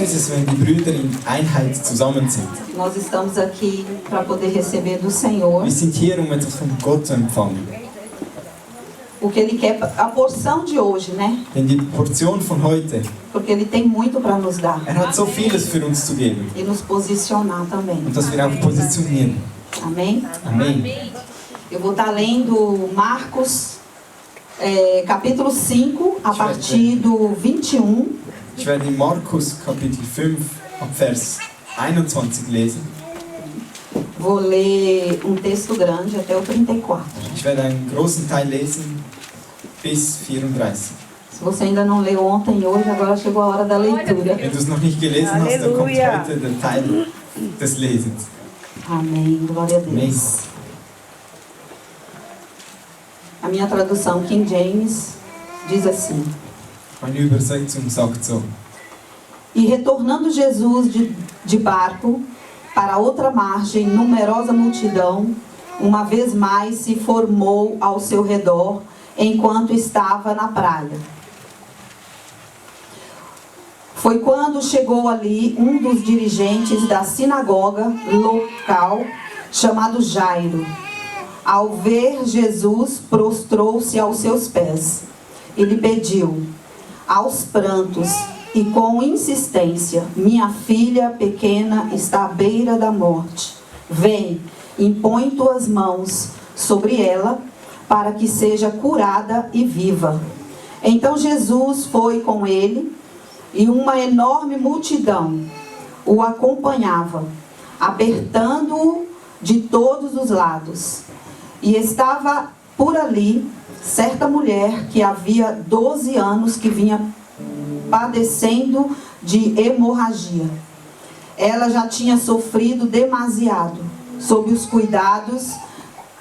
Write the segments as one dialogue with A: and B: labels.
A: ist es, wenn die Brüder in Einheit zusammen sind.
B: Nós estamos aqui para poder receber do Senhor
A: Wir sind hier, um etwas von Gott zu empfangen.
B: o que Ele quer, a porção de hoje, né?
A: Denn die Portion von heute,
B: Porque Ele tem muito para nos dar
A: hat so vieles für uns zu geben.
B: e nos posicionar também.
A: Und dass wir auch positionieren.
B: Amém?
A: Amen.
B: Eu vou estar lendo Marcos, capítulo 5, a partir do 21.
A: Ich werde in Markus Kapitel 5 ab Vers 21 lesen.
B: Vou ler um texto grande até o 34.
A: Ich werde einen großen Teil lesen bis 34.
B: Se você ainda não leu ontem e hoje, agora chegou a hora da leitura.
A: Wenn du es noch nicht gelesen hast, dann kommt heute der Teil des Lesens.
B: Amém. Glória a Deus. A minha tradução King James diz assim:
A: Meine Übersetzung sagt so.
B: E retornando Jesus de barco para outra margem, numerosa multidão, uma vez mais se formou ao seu redor, enquanto estava na praia. Foi quando chegou ali um dos dirigentes da sinagoga local, chamado Jairo. Ao ver Jesus, prostrou-se aos seus pés e lhe pediu, aos prantos e com insistência: minha filha pequena está à beira da morte. Vem, impõe tuas mãos sobre ela, para que seja curada e viva. Então Jesus foi com ele, e uma enorme multidão o acompanhava, apertando-o de todos os lados. E estava por ali certa mulher que havia 12 anos que vinha padecendo de hemorragia. Ela já tinha sofrido demasiado sob os cuidados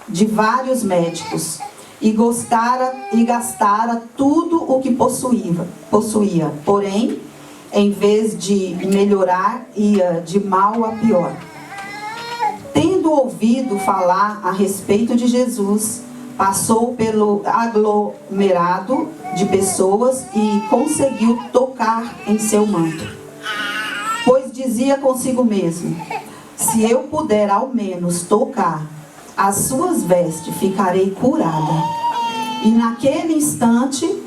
B: de vários médicos e gastara tudo o que possuía. Porém, em vez de melhorar, ia de mal a pior. Tendo ouvido falar a respeito de Jesus, passou pelo aglomerado de pessoas e conseguiu tocar em seu manto. Pois dizia consigo mesmo: se eu puder ao menos tocar as suas vestes, ficarei curada. E naquele instante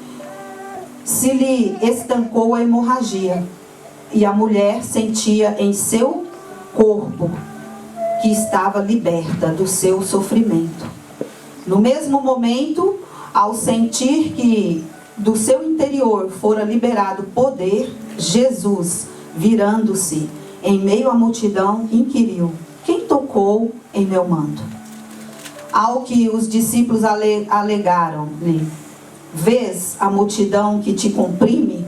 B: se lhe estancou a hemorragia, e a mulher sentia em seu corpo que estava liberta do seu sofrimento. No mesmo momento, ao sentir que do seu interior fora liberado poder, Jesus, virando-se em meio à multidão, inquiriu: quem tocou em meu manto? Ao que os discípulos alegaram-lhe: vês a multidão que te comprime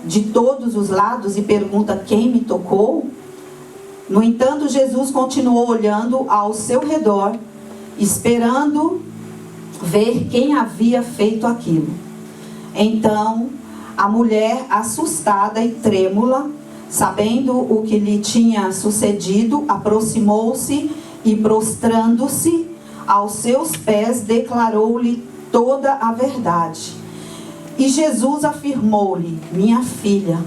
B: de todos os lados e pergunta quem me tocou? No entanto, Jesus continuou olhando ao seu redor, esperando ver quem havia feito aquilo. Então, a mulher, assustada e trêmula, sabendo o que lhe tinha sucedido, aproximou-se e, prostrando-se aos seus pés, declarou-lhe toda a verdade. E Jesus afirmou-lhe: minha filha,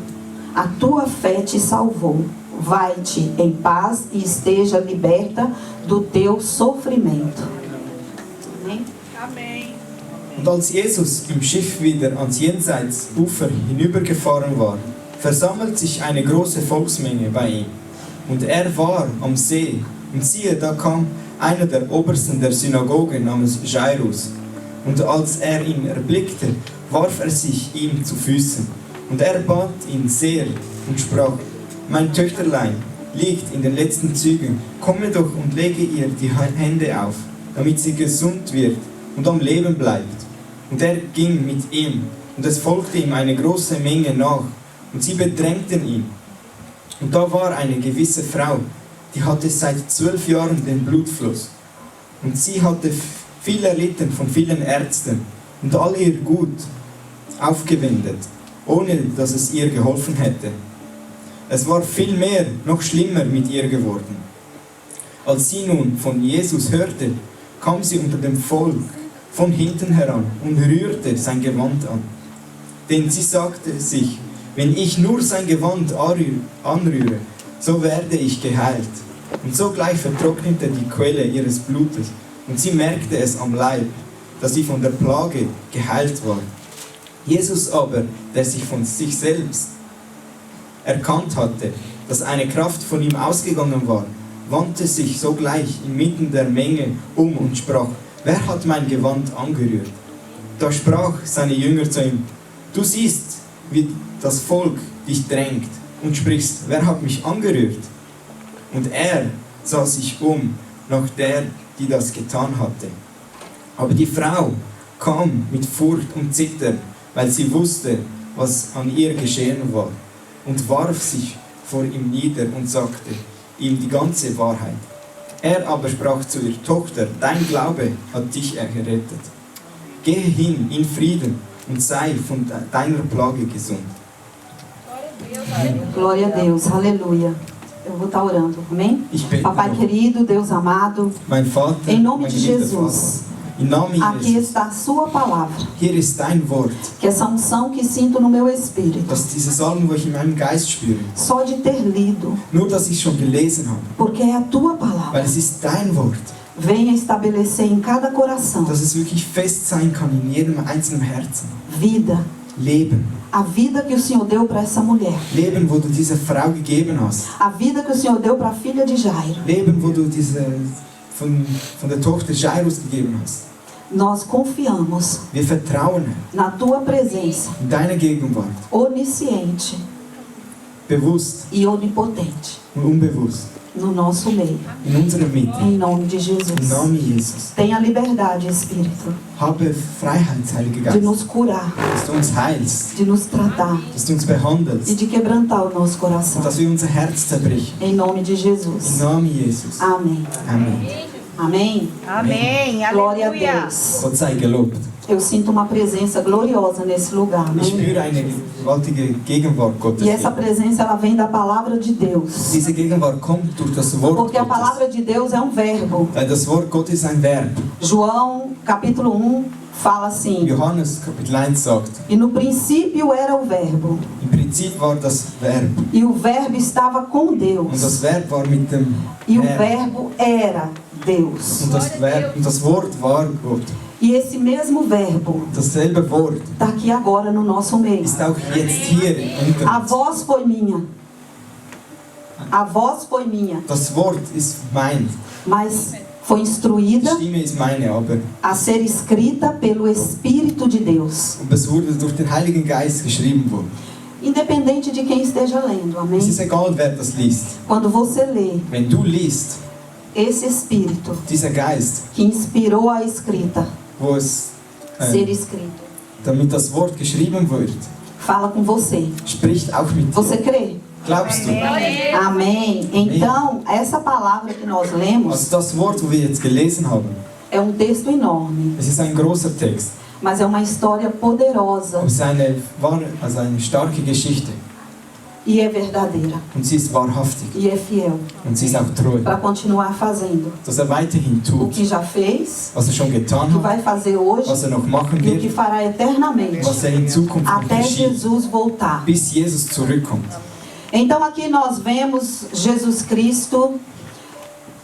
B: a tua fé te salvou. Vai-te em paz e esteja liberta do teu sofrimento. Amém?
C: Amém.
A: Und als Jesus im Schiff wieder ans Jenseitsufer hinübergefahren war, versammelt sich eine große Volksmenge bei ihm. Und er war am See, und siehe, da kam einer der Obersten der Synagoge namens Jairus. Und als er ihn erblickte, warf er sich ihm zu Füßen. Und er bat ihn sehr und sprach: mein Töchterlein liegt in den letzten Zügen, komme doch und lege ihr die Hände auf, damit sie gesund wird und am Leben bleibt. Und er ging mit ihm, und es folgte ihm eine große Menge nach, und sie bedrängten ihn. Und da war eine gewisse Frau, die hatte seit 12 Jahren den Blutfluss. Und sie hatte viel erlitten von vielen Ärzten und all ihr Gut aufgewendet, ohne dass es ihr geholfen hätte. Es war vielmehr noch schlimmer mit ihr geworden. Als sie nun von Jesus hörte, kam sie unter dem Volk von hinten heran und rührte sein Gewand an. Denn sie sagte sich: wenn ich nur sein Gewand anrühre, so werde ich geheilt. Und sogleich vertrocknete die Quelle ihres Blutes, und sie merkte es am Leib, dass sie von der Plage geheilt war. Jesus aber, der sich von sich selbst erkannt hatte, dass eine Kraft von ihm ausgegangen war, wandte sich sogleich inmitten der Menge um und sprach: Wer hat mein Gewand angerührt? Da sprach seine Jünger zu ihm: Du siehst, wie das Volk dich drängt und sprichst: Wer hat mich angerührt? Und er sah sich um nach der, die das getan hatte. Aber die Frau kam mit Furcht und Zittern, weil sie wusste, was an ihr geschehen war, und warf sich vor ihm nieder und sagte ihm die ganze Wahrheit. Er aber sprach zu ihr: Tochter, dein Glaube hat dich errettet. Gehe hin in Frieden und sei von deiner Plage gesund.
B: Glória a Deus, aleluia. Eu vou estar orando, amém?
A: Ich bete
B: Papai
A: noch.
B: querido, Deus amado,
A: Mein Vater,
B: em nome
A: mein
B: de
A: geliebter
B: Jesus,
A: Vater, im Namen
B: aqui
A: Jesus,
B: está a sua palavra,
A: hier ist dein Wort,
B: que essa unção que sinto no meu espírito,
A: dass diese Salben, wo ich in meinem Geist spüre,
B: só de ter lido,
A: nur dass ich schon gelesen habe,
B: porque é a tua palavra,
A: weil es ist dein Wort,
B: venha estabelecer em cada coração
A: dass es wirklich fest sein kann in jedem einzelnen Herzen.
B: vida,
A: Leben,
B: a vida que o Senhor deu para essa mulher,
A: Leben, wo du diese Frau gegeben hast,
B: a vida que o Senhor deu para a filha de Jairo.
A: Leben, wo du diese von der Tochter Jairus gegeben hast.
B: Nós confiamos
A: Wir vertrauen
B: na tua presença,
A: in deine Gegenwart,
B: onisciente
A: bewusst
B: e onipotente,
A: und unbewusst,
B: no nosso meio,
A: in unserer Mitte,
B: em nome de
A: im
B: Jesus.
A: Namen Jesus.
B: Tenha liberdade, Espírito,
A: Habe Freiheit, Heiliger
B: de
A: Geist,
B: nos curar,
A: dass du uns heilst,
B: de nos tratar
A: dass du uns
B: e
A: behandelst
B: de quebrantar o nosso
A: und
B: coração.
A: dass wir unser Herz zerbrechen.
B: Em nome de
A: Im
B: Jesus.
A: Namen Jesus.
B: Amém.
A: Amen.
B: Amém.
C: Amém.
B: Glória a
C: Aleluia.
B: Deus.
A: Gott sei gelobt.
B: Eu sinto uma presença gloriosa nesse lugar.
A: Ich
B: Amém.
A: spüre eine gewaltige Gegenwart Gottes.
B: E essa
A: hier.
B: presença ela vem da palavra de Deus.
A: Diese Gegenwart kommt durch das Wort
B: Porque a
A: Gottes.
B: palavra de Deus é um verbo.
A: Weil das Wort Gottes ist ein Verb.
B: João, capítulo 1, fala assim:
A: Johannes Kapitel 1 sagt,
B: E no princípio era o verbo,
A: im Prinzip war das Verb.
B: e o verbo estava com
A: Und
B: Deus,
A: das Verb war mit dem
B: e o
A: Herrn.
B: verbo era Deus.
A: Und das Wort war Gott.
B: E esse mesmo verbo
A: Dasselbe Wort
B: está aqui agora no nosso meio.
A: ist auch jetzt hier unter
B: A
A: uns.
B: voz foi minha. A voz foi minha,
A: Das Wort ist mein.
B: mas foi
A: Die
B: instruída
A: Stimme ist meine, aber
B: a ser escrita pelo Espírito de Deus.
A: es wurde durch den Heiligen Geist geschrieben worden.
B: Independente de quem esteja lendo, amém?
A: Es ist egal, wer das liest.
B: Quando você lê,
A: Wenn du liest,
B: esse Espírito
A: dieser Geist,
B: que inspirou a escrita,
A: wo es,
B: ser escrito,
A: damit das Wort geschrieben wird,
B: fala com você.
A: spricht auch mit dir.
B: Você crê?
A: Glaubst du?
B: Amém. Então, essa palavra que nós lemos
A: Also das Wort, wo wir jetzt gelesen haben,
B: é um texto enorme,
A: es ist ein großer Text.
B: mas é uma história poderosa
A: Es ist eine starke Geschichte.
B: e é verdadeira
A: Und sie ist wahrhaftig.
B: e é fiel
A: Und sie ist auch treu.
B: para continuar fazendo
A: Dass weiterhin
B: o
A: tut,
B: que já fez,
A: was schon
B: o
A: getan
B: que
A: hat,
B: vai fazer hoje
A: was noch machen
B: e o que
A: wird,
B: fará eternamente
A: was in Zukunft noch
B: até
A: geschieht,
B: Jesus voltar.
A: bis Jesus zurückkommt.
B: Então aqui nós vemos Jesus Cristo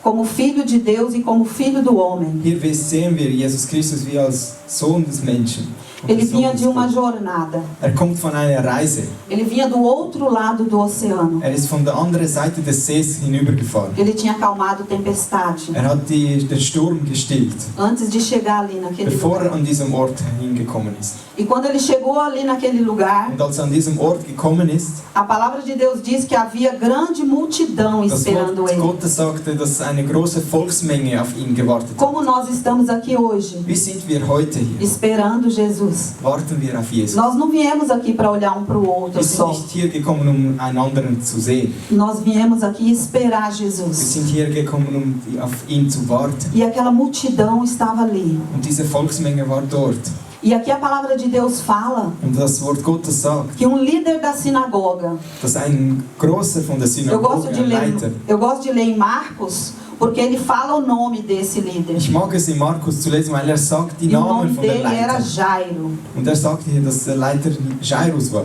B: como Filho de Deus e como Filho do homem.
A: Hier sehen wir Jesus Christus wie als Sohn des Menschen. und
B: Ele
A: des Sohn
B: vinha
A: des
B: de uma
A: Gottes.
B: jornada.
A: Kommt von einer Reise.
B: Ele vinha do outro lado do oceano.
A: Ist von der anderen Seite des Sees hinübergefahren.
B: Ele tinha acalmado tempestade
A: Hat den Sturm gestillt,
B: antes de chegar ali naquele
A: bevor
B: lugar.
A: an diesem Ort hingekommen ist.
B: E quando ele chegou ali naquele lugar,
A: Und als er an diesem Ort gekommen ist,
B: a palavra de Deus diz que havia grande multidão
A: das
B: esperando
A: Wort
B: ele.
A: Gottes sagte, dass eine große Volksmenge auf ihn gewartet hat.
B: Como nós estamos aqui hoje,
A: Wie sind wir heute hier?
B: esperando Jesus.
A: Warten wir auf Jesus.
B: Nós não viemos aqui para olhar um para o outro
A: Wir sind
B: só.
A: nicht hier gekommen, um einen anderen zu sehen.
B: Nós viemos aqui esperar
A: Wir
B: Jesus.
A: sind hier gekommen, um auf ihn zu warten.
B: E aquela multidão estava ali.
A: Und diese Volksmenge war dort.
B: E aqui a palavra de Deus fala
A: Und das Wort Gottes sagt,
B: que um líder da sinagoga,
A: dass ein Großer von der Synagoge, ein Leiter,
B: eu gosto de ler em Marcos, porque ele fala o nome desse líder.
A: ich mag es in Markus zu lesen, weil sagt die
B: E o
A: Namen
B: nome
A: von der
B: dele era
A: Leiter.
B: Jairo.
A: Und sagt hier, dass der Leiter Jairus war.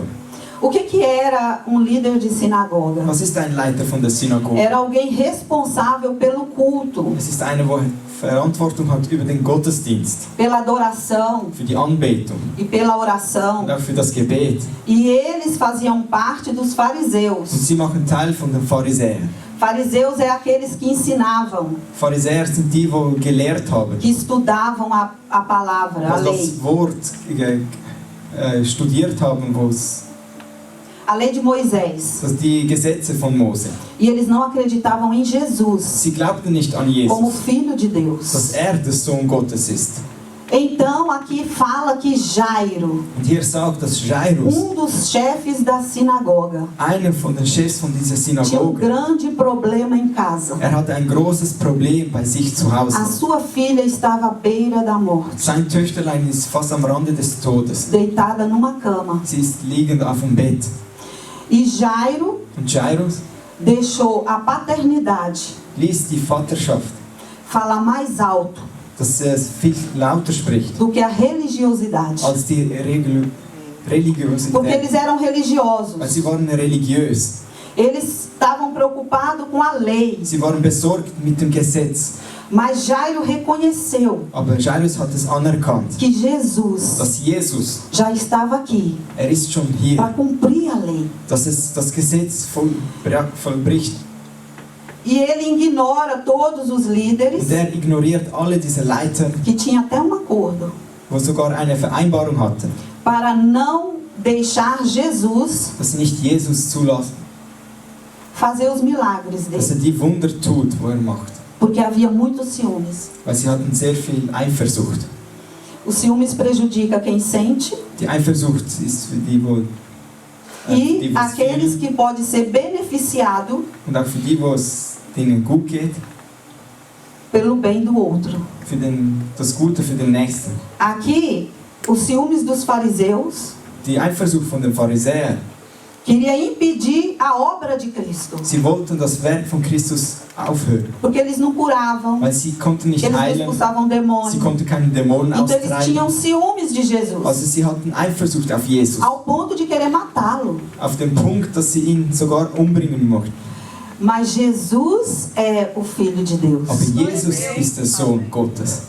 B: O que era um líder de sinagoga?
A: Was ist ein Leiter von der Synagoge?
B: Era alguém responsável pelo culto,
A: Es ist einer, der Verantwortung hat über den Gottesdienst,
B: pela adoração
A: für die Anbetung
B: e pela oração.
A: und auch für das Gebet.
B: E eles faziam parte dos
A: Und
B: fariseus.
A: sie machen Teil von den Pharisäern.
B: Fariseus é aqueles que ensinavam,
A: Pharisäer sind die, die gelehrt haben,
B: que estudavam a palavra, a
A: die
B: lei.
A: das Wort studiert haben,
B: A lei de Moisés.
A: die Gesetze von Mose.
B: E eles não acreditavam em Jesus
A: Sie glaubten nicht an
B: como
A: Jesus,
B: Filho de Deus.
A: dass der Sohn Gottes ist.
B: Então aqui fala que Jairo,
A: Und hier sagt, dass Jairus,
B: dos chefes da sinagoga,
A: einer von den Chefs von dieser
B: tinha
A: Synagoge,
B: grande problema em casa.
A: hatte ein großes Problem bei sich zu Hause.
B: A sua filha estava à beira da morte,
A: Sein Töchterlein ist fast am Rande des Todes.
B: deitada numa cama.
A: Sie ist liegend auf dem Bett.
B: E Jairo
A: Und Jairus
B: deixou a paternidade
A: ließ die Vaterschaft,
B: falar mais alto
A: dass er viel lauter spricht
B: do que a religiosidade.
A: als die
B: Porque
A: Religiosität.
B: eles eram
A: Weil
B: religiosos.
A: sie waren religiös.
B: Eles estavam preocupados com a lei.
A: Sie waren besorgt mit dem Gesetz.
B: Mas Jairo reconheceu
A: Aber Jairus hat es anerkannt,
B: que Jesus
A: dass Jesus,
B: já estava aqui
A: ist schon
B: para
A: hier,
B: cumprir a lei.
A: dass es das Gesetz vollbricht.
B: E ele ignora todos os líderes,
A: Und ignoriert alle diese Leiter,
B: que tinha até um acordo,
A: wo sogar eine Vereinbarung hatten,
B: para não deixar Jesus
A: dass sie nicht Jesus zulassen,
B: fazer os milagres
A: dass
B: dele.
A: die Wunder tut, wo macht.
B: Porque havia muitos ciúmes.
A: Weil sie hatten sehr viel Eifersucht.
B: O ciúmes prejudica quem sente
A: Die Eifersucht ist für die, wo
B: e
A: die was
B: aqueles
A: fühlen,
B: que podem ser beneficiados
A: und auch für die, wo es denen gut geht,
B: pelo bem do outro.
A: für das Gute für den Nächsten.
B: Aqui, os ciúmes dos fariseus
A: Die Eifersucht von den Pharisäern,
B: queria impedir a obra de Cristo,
A: sie wollten das Werk von Christus aufhören,
B: porque eles não curavam,
A: weil sie konnten nicht
B: eles não
A: heilen,
B: expulsavam
A: sie
B: demônios.
A: konnten keine Dämonen
B: Então eles tinham
A: austreiben.
B: ciúmes de Jesus,
A: Also sie hatten Eifersucht auf Jesus,
B: ao ponto de querer matá-lo.
A: auf den Punkt, dass sie ihn sogar umbringen mochten.
B: Mas Jesus é o Filho de Deus.
A: Aber Jesus ist der Sohn Gottes.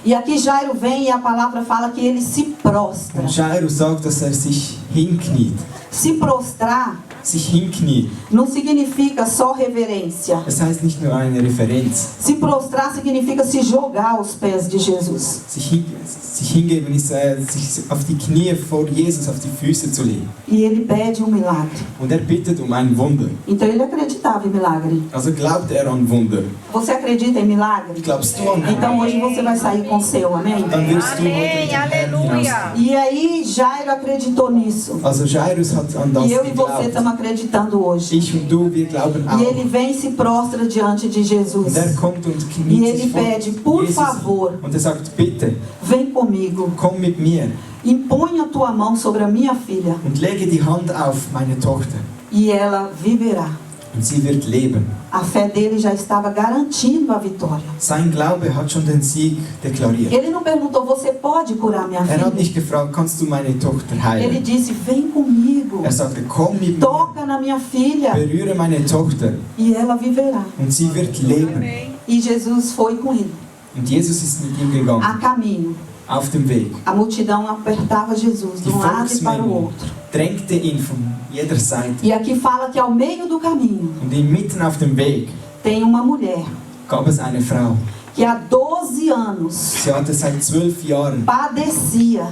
B: E aqui Jairo vem e a palavra fala que ele se prostra.
A: Und Jairus sagt, dass sich hinkniet.
B: Se prostrar
A: Sich hinkniet.
B: não significa só reverência.
A: Es heißt nicht nur eine Referenz.
B: Se prostrar significa se jogar aos pés de Jesus.
A: Sich hingeben ist, sich auf die Knie vor Jesus, auf die Füße zu legen.
B: E ele pede um milagre.
A: Und bittet um ein Wunder.
B: Então ele acreditava em milagre.
A: Also glaubt an Wunder.
B: Você acredita em milagre?
A: Glaubst du an
B: Então
A: Wunder?
B: hoje você vai sair com o seu, amém?
A: Dann wirst du heute mit
C: Amém,
A: dem Herrn
C: aleluia.
A: hinausgehen.
B: E aí Jairo acreditou nisso.
A: Also Jairus hat an das
B: E eu e você
A: geglaubt.
B: estamos acreditando hoje.
A: Ich und du, wir glauben
B: E ele
A: auch.
B: vem e se prostra diante de Jesus.
A: Und kommt und
B: E
A: kniet
B: ele
A: sich vor
B: pede, por
A: Jesus
B: favor,
A: und sagt, bitte,
B: vem comigo.
A: komm mit mir
B: Impõe a tua mão sobre a minha filha
A: und lege die Hand auf meine Tochter
B: e ela viverá.
A: und sie wird leben.
B: A fé dele já estava garantindo a vitória.
A: Sein Glaube hat schon den Sieg deklariert.
B: Ele não perguntou, você pode curar minha
A: Er hat nicht
B: filha?
A: gefragt, kannst du meine Tochter
B: Ele
A: heilen?
B: disse, vem comigo.
A: Er sagte, komm mit mir,
B: Toca na minha filha
A: berühre meine Tochter
B: e ela viverá.
A: und sie wird leben.
B: E Jesus foi com ele,
A: Und Jesus ist mit ihm gegangen,
B: a caminho.
A: auf dem Weg.
B: A multidão apertava Jesus de
A: Die
B: um lado e para o
A: Volksmenge
B: outro.
A: drängte ihn von jeder Seite.
B: E aqui fala que ao meio do caminho
A: Und inmitten auf dem Weg
B: tem uma mulher
A: gab es eine Frau.
B: que há 12 anos
A: Sie hatte seit 12 Jahren,
B: padecia.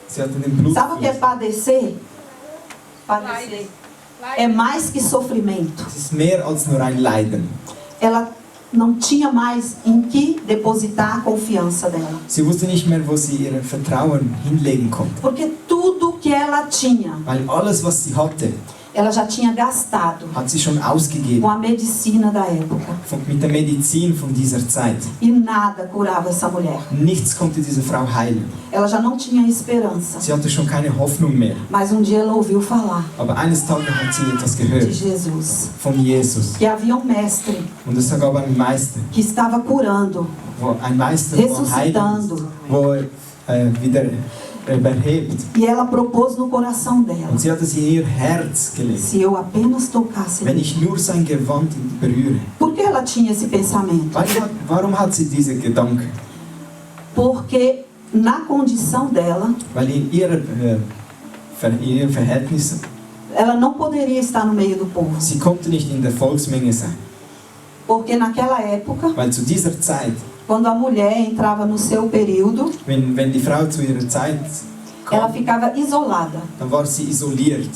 A: sie hatte den Blut.
B: Sabe o que é padecer? Padecer é mais que sofrimento.
A: Es ist mehr als nur ein Leiden.
B: Ela não tinha mais em que depositar a confiança dela.
A: Sie wusste nicht mehr, wo sie ihr Vertrauen hinlegen konnte.
B: Porque tudo que ela tinha,
A: Weil alles, was sie hatte,
B: ela já tinha gastado
A: hat sie schon ausgegeben.
B: com a medicina da época.
A: Mit der Medizin von dieser Zeit.
B: E nada curava essa mulher.
A: Nichts konnte diese Frau heilen.
B: Ela já não tinha esperança.
A: Sie hatte schon keine Hoffnung mehr.
B: Mas um dia ela ouviu falar
A: Aber eines Tages hat sie etwas
B: de
A: gehört
B: Jesus.
A: von Jesus.
B: Que havia um mestre
A: Und es gab einen Meister,
B: que estava curando,
A: ein Meister, wo heilen
B: ressuscitando.
A: ist, wo wieder erhebt.
B: E ela propôs no coração dela:
A: Und sie hat es in ihr Herz gelegt.
B: se eu apenas tocasse
A: Wenn
B: nele.
A: ich nur sein Gewand berühre.
B: Por que ela tinha esse pensamento?
A: Warum hat sie diese Gedanken?
B: Porque na condição dela,
A: Weil in ihren Verhältnissen,
B: ela não poderia estar no meio do povo.
A: sie konnte nicht in der Volksmenge sein.
B: Porque naquela época,
A: Weil zu dieser Zeit,
B: quando a mulher entrava no seu período,
A: wenn die Frau zu ihrer Zeit
B: ela
A: kam,
B: ficava isolada.
A: dann war sie isoliert.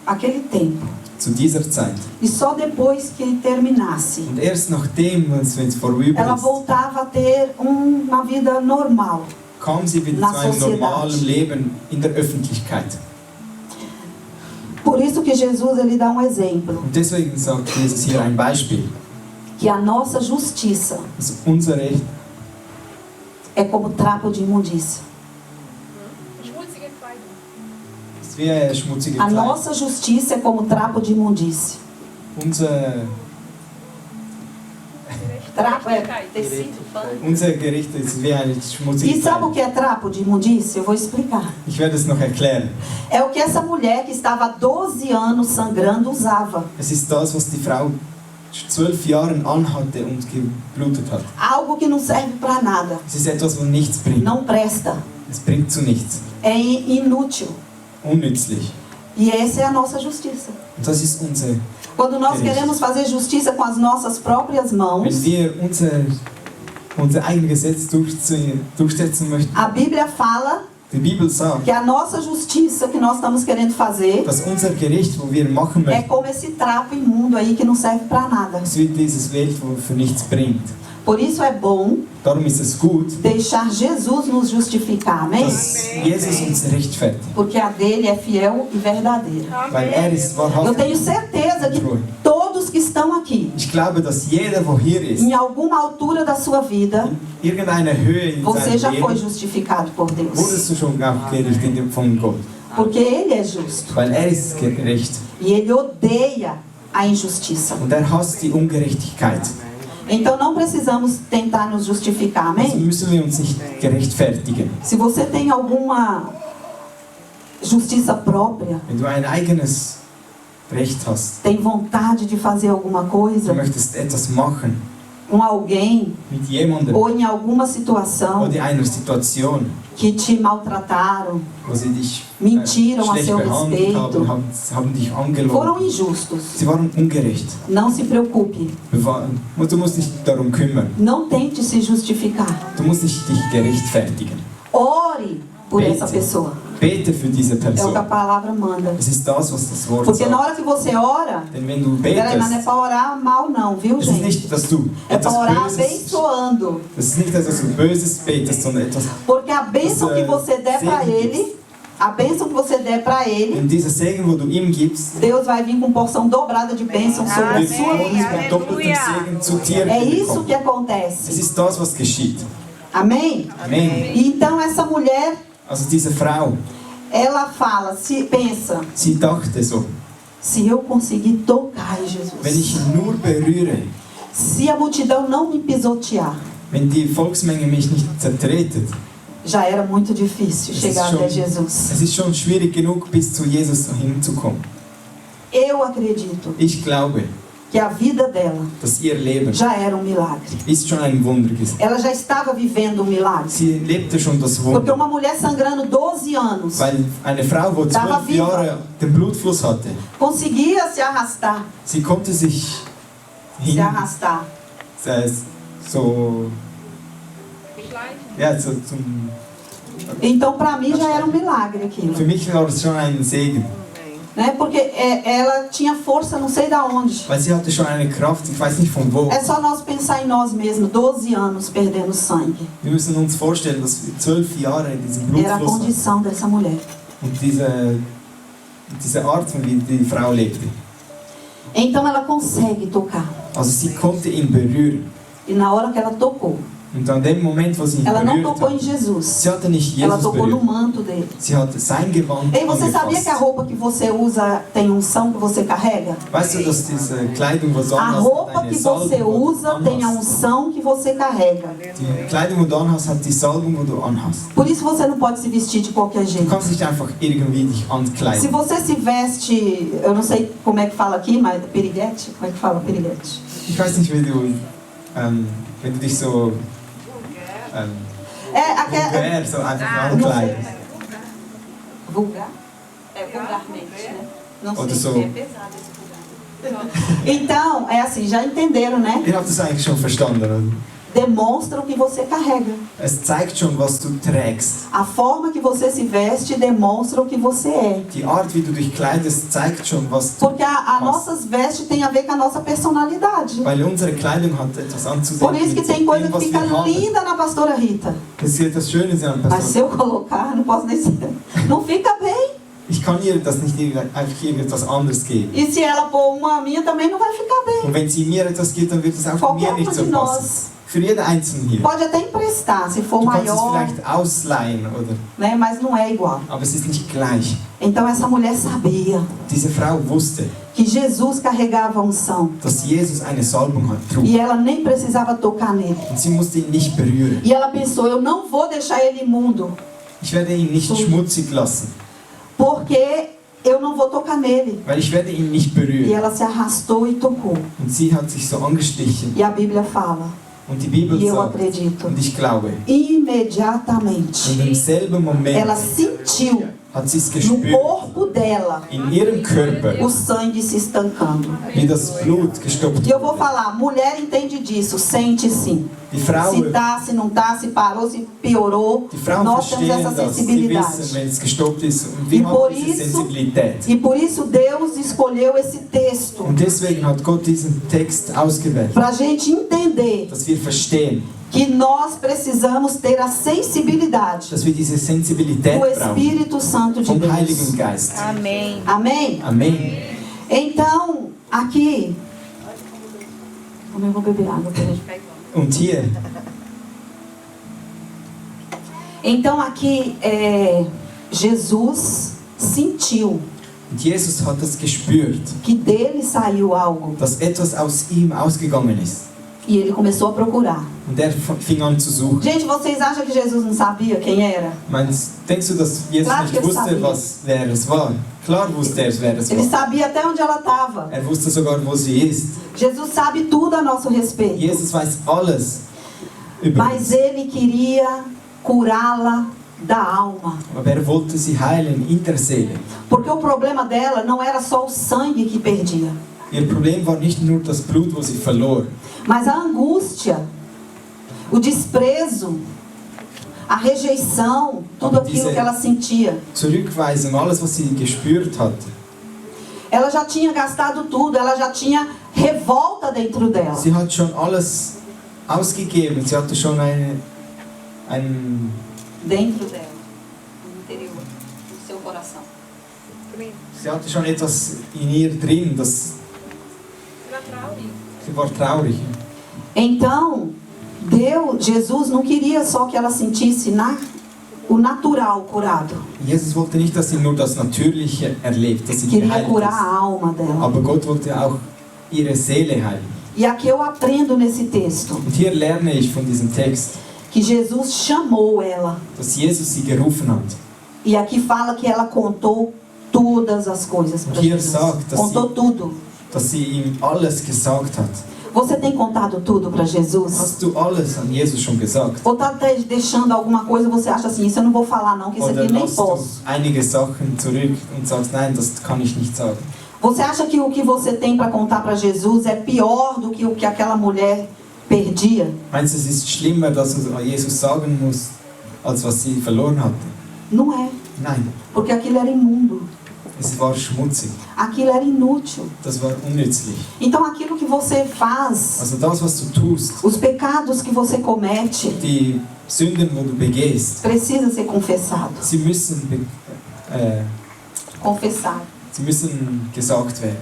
B: Aquele tempo.
A: Zu dieser Zeit.
B: E só depois que terminasse,
A: Und erst nachdem es vorüber
B: ela
A: ist,
B: voltava a ter uma vida normal.
A: kam sie wieder
B: Na
A: zu einem
B: sociedade.
A: normalen Leben in der Öffentlichkeit.
B: Por isso que Jesus ele dá um exemplo,
A: Und deswegen sagt Jesus hier ein Beispiel.
B: que a nossa justiça
A: Also unser Recht
B: é como trapo de imundícia.
C: Schmutzige Kleidung.
A: ist wie eine schmutzige
B: A
A: Kleidung.
B: nossa justiça é como trapo de imundícia. Trapo é tecido, pano.
A: Unser Gericht ist wie eine schmutzige
B: E sabe o
A: Kleidung.
B: que é trapo de imundícia? Eu vou explicar.
A: Ich werde es noch erklären.
B: É o que essa mulher que estava há 12 anos sangrando usava.
A: Es ist das, was die Frau 12 Jahren anhatte und geblutet hat.
B: Algo que não serve para nada.
A: Es ist etwas, was nichts bringt.
B: Não presta.
A: Es bringt zu nichts.
B: É inútil.
A: Unnützlich.
B: E essa é a nossa justiça.
A: Und das ist unser.
B: Quando nós queremos fazer justiça com as nossas próprias mãos,
A: Wenn wir unser eigenes Gesetz durchsetzen möchten,
B: a Bíblia fala
A: die Bibel sagt,
B: que a nossa justiça que nós estamos querendo fazer
A: dass unser Gericht, wo wir machen
B: é
A: möchten,
B: como esse trapo imundo aí que não serve para nada.
A: es wird dieses Welt, wo für nichts bringt.
B: Por isso é bom
A: Darum ist es gut,
B: deixar Jesus nos justificar, amém?
A: dass Jesus uns rechtfertigt,
B: Porque a dele é fiel e verdadeira.
A: weil ist
B: Eu
A: wahrhaftig.
B: tenho certeza que todos que estão aqui,
A: Ich glaube, dass jeder, wo hier ist,
B: em alguma altura da sua vida,
A: in irgendeiner Höhe in
B: você já
A: seinem
B: foi
A: Leben,
B: justificado por Deus.
A: wurdest du schon auch gerichtet von Gott,
B: Porque ele é justo.
A: weil ist gerecht
B: E ele odeia a injustiça.
A: und hasst die Ungerechtigkeit.
B: Então não precisamos tentar nos justificar,
A: Also
B: amém?
A: müssen wir uns nicht gerechtfertigen.
B: Se você tem alguma justiça própria,
A: Wenn du ein eigenes Recht hast,
B: tem vontade de fazer alguma
A: du
B: coisa
A: möchtest etwas machen
B: com alguém
A: mit jemandem
B: ou em alguma situação
A: oder in einer Situation,
B: que te maltrataram,
A: wo sie dich
B: mentiram a
A: schlecht
B: seu
A: behandelt
B: respeito,
A: haben dich
B: foram
A: angelogen.
B: injustos.
A: Sie waren ungerecht.
B: Não se preocupe.
A: Und du musst dich darum kümmern.
B: Não tente se justificar.
A: Du musst dich rechtfertigen.
B: Ore por
A: Bete.
B: essa pessoa.
A: Bete für diese
B: É o que a
A: Person.
B: palavra manda.
A: Es ist das, was das Wort
B: Porque na
A: sagt.
B: hora que você ora,
A: Denn wenn du
B: peraí, mas não é
A: betest,
B: para orar mal não, viu
A: es ist
B: gente?
A: nicht, dass du
B: É
A: etwas
B: para orar
A: Böses,
B: abençoando.
A: es ist nicht, dass du Böses betest, sondern etwas,
B: Porque a bênção que você der para ele, a bênção que você der para ele,
A: in dieser Segen, wo du ihm gibst,
B: Deus vai vir com porção dobrada de bênção sobre a
A: wird
B: sua
A: Gott
B: vida.
A: mit doppeltem Segen zu dir
B: É isso
A: bekommen.
B: que acontece.
A: Es ist das, was geschieht.
B: Amém?
A: Amen.
B: E então essa mulher,
A: Also diese Frau,
B: ela fala, se pensa,
A: sie dachte so,
B: se eu conseguir tocar em
A: wenn
B: Jesus,
A: ich ihn nur berühre,
B: se a multidão não me pisotear,
A: wenn die Volksmenge mich nicht zertretet,
B: já era muito difícil chegar até Jesus.
A: es ist schon schwierig genug, bis zu Jesus hinzukommen.
B: Eu acredito
A: Ich glaube,
B: que a vida dela
A: dass ihr Leben
B: já era um milagre.
A: ist schon ein Wunder gewesen.
B: Ela já estava vivendo um milagre.
A: Sie lebte schon das
B: Porque
A: Wunder.
B: uma mulher sangrando 12 anos
A: Weil eine Frau, die
B: Estava
A: 12
B: viva.
A: Jahre den Blutfluss hatte,
B: conseguia se arrastar,
A: sie konnte sich hin, so, ja, so zum,
B: então para mim já era um milagre aquilo,
A: für mich war es schon ein Segen.
B: né? Porque ela tinha força não sei da onde.
A: Weil sie hatte schon eine Kraft, ich weiß nicht von wo.
B: É só nós pensar em nós mesmos, 12 anos perdendo sangue.
A: Wir müssen uns vorstellen, dass wir 12 Jahre diesen
B: Era a
A: Blutfluss hatten.
B: condição dessa mulher.
A: Und diese Art, von wie die Frau lebte.
B: Então ela consegue tocar.
A: Also sie konnte ihn berühren.
B: E na hora que ela tocou,
A: Und an dem Moment, wo sie ihn
B: Ela não
A: berührt
B: tocou em
A: hat,
B: Jesus.
A: sie hatte nicht
B: Ela
A: Jesus
B: tocou no
A: berührt.
B: manto dele.
A: Sie hat sein Gewand
B: Ei, você sabia que a
A: angefasst.
B: roupa que você usa tem unção que você carrega?
A: Weißt du, dass diese Kleidung, wo du
B: A
A: anhast,
B: roupa
A: deine
B: que
A: Salbung,
B: você
A: wo du
B: usa tem a
A: anhast.
B: unção que você carrega.
A: Die Kleidung, wo du anhast, hat die Salbung, wo du anhast.
B: Por isso você não pode se vestir de qualquer
A: Du
B: jeito.
A: kannst nicht einfach irgendwie dich
B: Se
A: ankleiden.
B: você se veste, eu não sei como é que fala aqui, mas piriguete? Como é que fala piriguete?
A: Ich weiß nicht, wenn du dich so vulgär so einfach ankleidest.
B: Vulgar? É vulgarmente, né? Não
A: Oder
B: sei.
A: so.
B: É pesado esse vulgar. Então, é assim, já entenderam, né?
A: Ihr habt es eigentlich schon verstanden, oder?
B: Demonstra o que você carrega.
A: Es zeigt schon, was du trägst.
B: A forma que você se veste demonstra o que você é.
A: Die Art, wie du dich kleidest, zeigt schon, was du
B: Porque a nossas vestes tem a ver com a nossa personalidade.
A: Weil unsere Kleidung hat etwas anzusehen.
B: Por isso que
A: mit
B: tem coisa
A: dem,
B: que
A: was
B: fica
A: wir haben.
B: linda na pastora Rita.
A: Das ist etwas Schönes an
B: Mas se
A: Person.
B: eu colocar, não posso nem ser. Não fica bem.
A: Ich kann ihr das nicht einfach irgendetwas anderes geben.
B: E se ela pôr uma minha também não vai ficar bem.
A: Und wenn sie mir etwas gibt, dann wird es auch
B: Qualquer
A: mir nicht
B: uma
A: so
B: de
A: passen.
B: nós.
A: Für jeden Einzelnen hier.
B: Pode até emprestar, se for
A: Du kannst es
B: maior,
A: vielleicht ausleihen, oder?
B: né? Mas não é igual.
A: Aber es ist nicht gleich.
B: Então essa mulher sabia
A: Diese Frau wusste,
B: que Jesus carregava a unção.
A: dass Jesus eine Salbung trug.
B: E ela nem precisava tocar nele.
A: Und sie musste ihn nicht berühren.
B: E ela pensou, eu não vou deixar ele imundo,
A: Ich werde ihn nicht schmutzig lassen,
B: porque eu não vou tocar nele.
A: weil ich werde ihn nicht
B: E
A: berühren.
B: ela se arrastou e tocou.
A: Und sie hat sich so angeschlichen.
B: E a Bíblia fala,
A: Und die Bibel
B: e eu
A: sagt,
B: acredito,
A: und ich glaube,
B: imediatamente
A: und im selben Moment
B: ela sentiu
A: hat sie es
B: no
A: gespürt,
B: corpo dela
A: in ihrem Körper,
B: o sangue se estancando.
A: wie das Blut gestoppt
B: E eu vou
A: wurde.
B: falar, mulher entende disso, sente sim.
A: Die Frauen,
B: Se tá, se não tá, se parou, se piorou,
A: die Frauen
B: nós temos
A: verstehen
B: essa
A: das, sie wissen,
B: sensibilidade.
A: wenn es gestoppt ist. Und
B: E
A: wir
B: por
A: haben diese
B: isso-
A: Sensibilität.
B: E por isso Deus escolheu esse texto
A: Und deswegen hat Gott diesen Text ausgewählt,
B: para a gente entender
A: dass wir verstehen,
B: que nós precisamos ter a sensibilidade
A: dass wir diese Sensibilität
B: do
A: brauchen
B: Espírito Santo de
A: vom
B: Deus.
A: Heiligen Geist.
C: Amém.
B: Amém?
A: Amen.
B: Então, aqui. Eu vou beber água pra gente.
A: Und hier,
B: Então, aqui, Jesus sentiu
A: und Jesus hat es gespürt,
B: que dele saiu algo
A: dass etwas aus ihm ausgegangen ist.
B: e ele começou a procurar.
A: Und er fing an zu suchen.
B: Gente, vocês acham que Jesus não sabia quem era?
A: Denkst du, dass Jesus
B: Claro
A: nicht
B: que
A: wusste,
B: sabia.
A: wer es war? Klar wusste er, wer es
B: Ele
A: war.
B: sabia até onde ela estava.
A: Er wusste sogar, wo sie ist.
B: Jesus sabe tudo a nosso respeito.
A: Jesus weiß alles über
B: Mas
A: uns.
B: ele queria curá-la da alma.
A: Aber er wollte sie heilen in der Seele.
B: Porque o problema dela não era só o sangue que perdia,
A: Ihr Problem war nicht nur das Blut, wo sie verlor,
B: mas a angústia, o desprezo, a rejeição, tudo aquilo que ela sentia.
A: Zurückweisung, alles, was sie gespürt hat.
B: Ela já tinha gastado tudo, ela já tinha revolta dentro dela.
A: Sie hat schon alles ausgegeben. Sie hatte schon ein
B: Dentro dela, no interior do seu coração.
A: sie hatte schon etwas in ihr drin, das sie war traurig.
B: Então, Jesus não queria só que ela sentisse o natural curado.
A: Jesus wollte nicht, dass sie nur das Natürliche erlebt, dass sie
B: Queria
A: geheilt
B: curar
A: ist.
B: a alma dela.
A: Aber Gott wollte auch ihre Seele heilen.
B: E aqui eu aprendo nesse texto
A: Und hier lerne ich von diesem Text,
B: que Jesus chamou ela.
A: dass Jesus sie gerufen hat.
B: E aqui fala que ela contou todas as coisas para
A: Hier
B: Jesus.
A: sagt, dass
B: Contou tudo.
A: Dass sie ihm alles gesagt hat.
B: Você tem contado tudo para Jesus?
A: Hast du alles an Jesus schon gesagt?
B: Ou está deixando alguma coisa e você acha assim, isso eu não vou falar não, que isso
A: Oder
B: aqui nem
A: lässt du
B: posso.
A: einige Sachen zurück und sagst, nein, das kann ich nicht sagen.
B: Você acha que o que você tem para contar para Jesus é pior do que o que aquela mulher perdia?
A: Meinst du, es ist schlimmer, dass du Jesus sagen musst, als was sie verloren hatte?
B: Não é,
A: Nein,
B: porque aquilo era imundo,
A: es war schmutzig.
B: aquilo era inútil.
A: Das war unnützlich.
B: Então aquilo que você faz,
A: Also das, was du tust,
B: os pecados que você comete,
A: die Sünden, wo du begehst,
B: precisa ser confessado.
A: sie müssen,
B: Confessado.
A: sie müssen gesagt werden.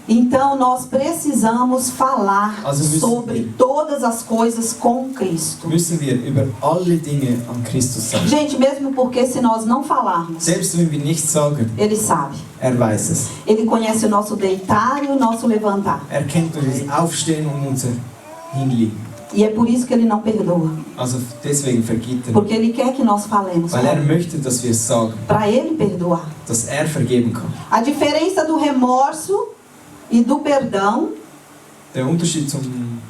B: Então nós precisamos falar
A: Also müssen
B: sobre
A: wir-
B: todas as coisas com Cristo.
A: Müssen wir über alle Dinge an Christus sagen.
B: Gente, mesmo porque se nós não falarmos,
A: Selbst wenn wir nichts sagen,
B: Ele sabe.
A: er weiß es.
B: Ele conhece o nosso deitar e o nosso levantar.
A: Er kennt unser Aufstehen und unser Hinliegen.
B: E é por isso que Ele não perdoa.
A: Also deswegen vergibt er.
B: Porque Ele quer que nós falemos.
A: Weil er möchte, dass wir es sagen.
B: Para Ele perdoar.
A: Dass er vergeben kann.
B: A diferença do remorso e do perdão,
A: Der Unterschied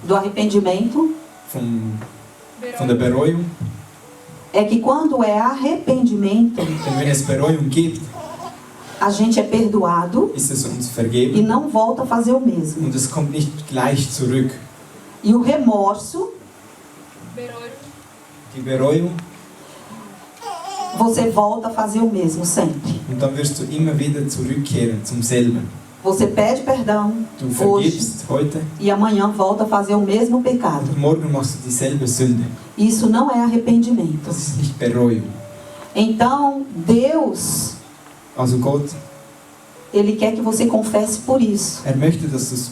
B: do arrependimento,
A: von der Bereuung,
B: é que quando é arrependimento,
A: denn wenn es Bereuung gibt,
B: a gente é perdoado
A: ist es uns
B: e
A: vergeben
B: não volta a fazer o mesmo.
A: und es kommt nicht gleich zurück.
B: E o remorso,
A: Die Bereuung,
B: você volta a fazer o mesmo sempre.
A: und dann wirst du immer wieder zurückkehren zum selben.
B: Você pede perdão
A: Du
B: hoje
A: vergibst heute
B: e amanhã volta a fazer o mesmo pecado.
A: und morgen machst du dieselbe Sünde.
B: Isso não é arrependimento.
A: Das ist nicht Bereuung.
B: Então, Deus,
A: Also Gott,
B: Ele quer que você confesse por isso.
A: er möchte, dass du es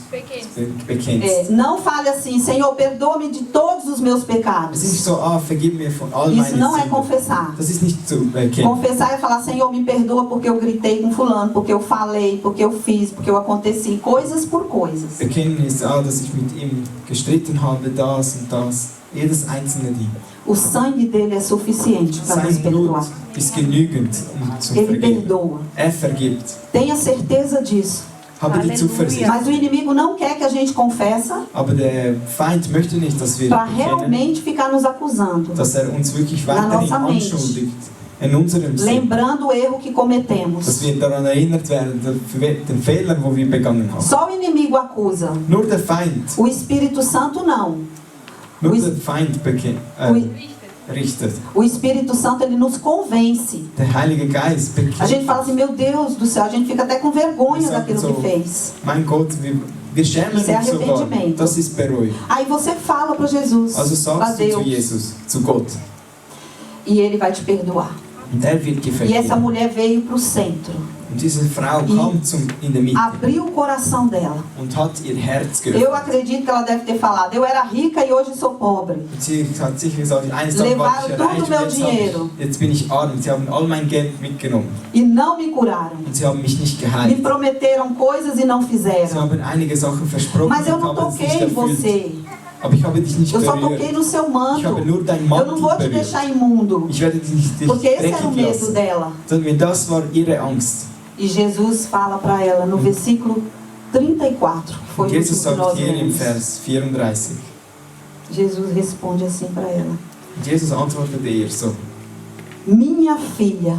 A: bekennst.
B: Não fale assim, Senhor, perdoa-me de todos os meus
A: Es ist nicht
B: pecados.
A: so, vergib mir von all
B: Isso
A: meinen
B: não é
A: Sünden.
B: confessar.
A: Das ist nicht zu bekennen.
B: Confessar é falar, Senhor, me perdoa porque eu gritei com fulano, porque eu falei, porque eu fiz, porque eu aconteci, coisas por coisas.
A: Bekennen ist, dass ich mit ihm gestritten habe, das und das. Jedes einzelne Ding.
B: O sangue dele é suficiente para nos
A: Sein Blut
B: perdoar.
A: ist genügend, zu
B: Ele
A: vergeben.
B: perdoa.
A: Er vergibt.
B: Tenha certeza disso.
A: Habe die Zuversicht.
B: Mas o inimigo não quer que a gente confessa
A: Aber der Feind möchte nicht, dass wir
B: para
A: bekennen,
B: realmente ficar nos acusando,
A: dass er uns wirklich
B: Na
A: weiterhin
B: nossa mente.
A: anschuldigt. In unserem Sinn.
B: lembrando o erro que cometemos.
A: Dass wir daran erinnert werden, den Fehlern, wo wir begangen haben.
B: Só o inimigo acusa.
A: Nur der Feind,
B: O Espírito Santo não.
A: nur
B: O
A: der Feind richtet.
B: O Espírito Santo, ele nos convence.
A: Der Heilige Geist
B: A
A: bekennt.
B: gente fala assim, meu Deus do céu, a gente fica até com vergonha
A: Exato,
B: daquilo
A: so.
B: que fez.
A: Mein Gott, wir schämen
B: Isso é
A: uns sogar.
B: arrependimento.
A: Das ist Bereuung.
B: Aí você fala para Jesus,
A: Also
B: para
A: sagst du zu
B: Deus,
A: Jesus, zu Gott.
B: e Ele vai te perdoar.
A: Und er wird dir
B: E essa
A: vergeben.
B: mulher veio para o centro,
A: Und diese Frau kam in der Mitte
B: abriu o coração dela.
A: und hat ihr Herz
B: Eu
A: geöffnet.
B: acredito que ela deve ter falado, eu era rica e hoje sou pobre.
A: Und sie hat sicher gesagt, eines Tages war ich
B: Levaram
A: reich
B: todo o meu
A: und
B: dinheiro.
A: jetzt bin ich arm. Sie haben all mein Geld mitgenommen
B: E não me curaram.
A: und sie haben mich nicht
B: Me
A: geheilt.
B: prometeram coisas e não
A: Sie
B: fizeram.
A: haben einige Sachen versprochen
B: Mas eu
A: und
B: não
A: haben es nicht
B: toquei em
A: erfüllt.
B: você.
A: Aber ich habe dich nicht
B: Eu só toquei
A: berührt.
B: no seu
A: Ich
B: manto.
A: habe nur dein
B: Eu não
A: Mantel
B: vou te
A: berührt.
B: deixar imundo.
A: Ich werde dich nicht
B: Porque esse era o
A: dreckig
B: medo
A: lassen.
B: dela.
A: Sondern das war ihre Angst.
B: E Jesus fala para ela no versículo 34. Que foi o
A: Jesus
B: último que
A: sagt
B: nós
A: hier im
B: lemos.
A: Vers 34.
B: Jesus responde assim para ela:
A: Und Jesus antwortete ihr so:
B: Minha filha,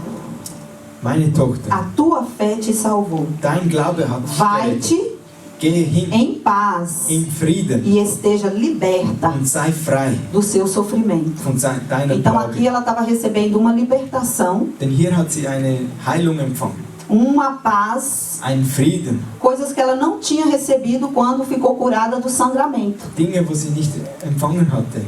A: Meine Tochter,
B: a tua fé te salvou.
A: dein Glaube hat dich gerettet.
B: Vai-te
A: Gehe hin
B: em paz
A: in Frieden
B: e esteja liberta
A: und sei frei
B: do seu sofrimento.
A: von deiner
B: Então aqui
A: Plage.
B: ela estava recebendo uma libertação,
A: Denn hier hat sie eine Heilung empfangen,
B: uma paz,
A: einen Frieden.
B: coisas que ela não tinha recebido quando ficou curada do sangramento.
A: Dinge, wo sie nicht empfangen hatte,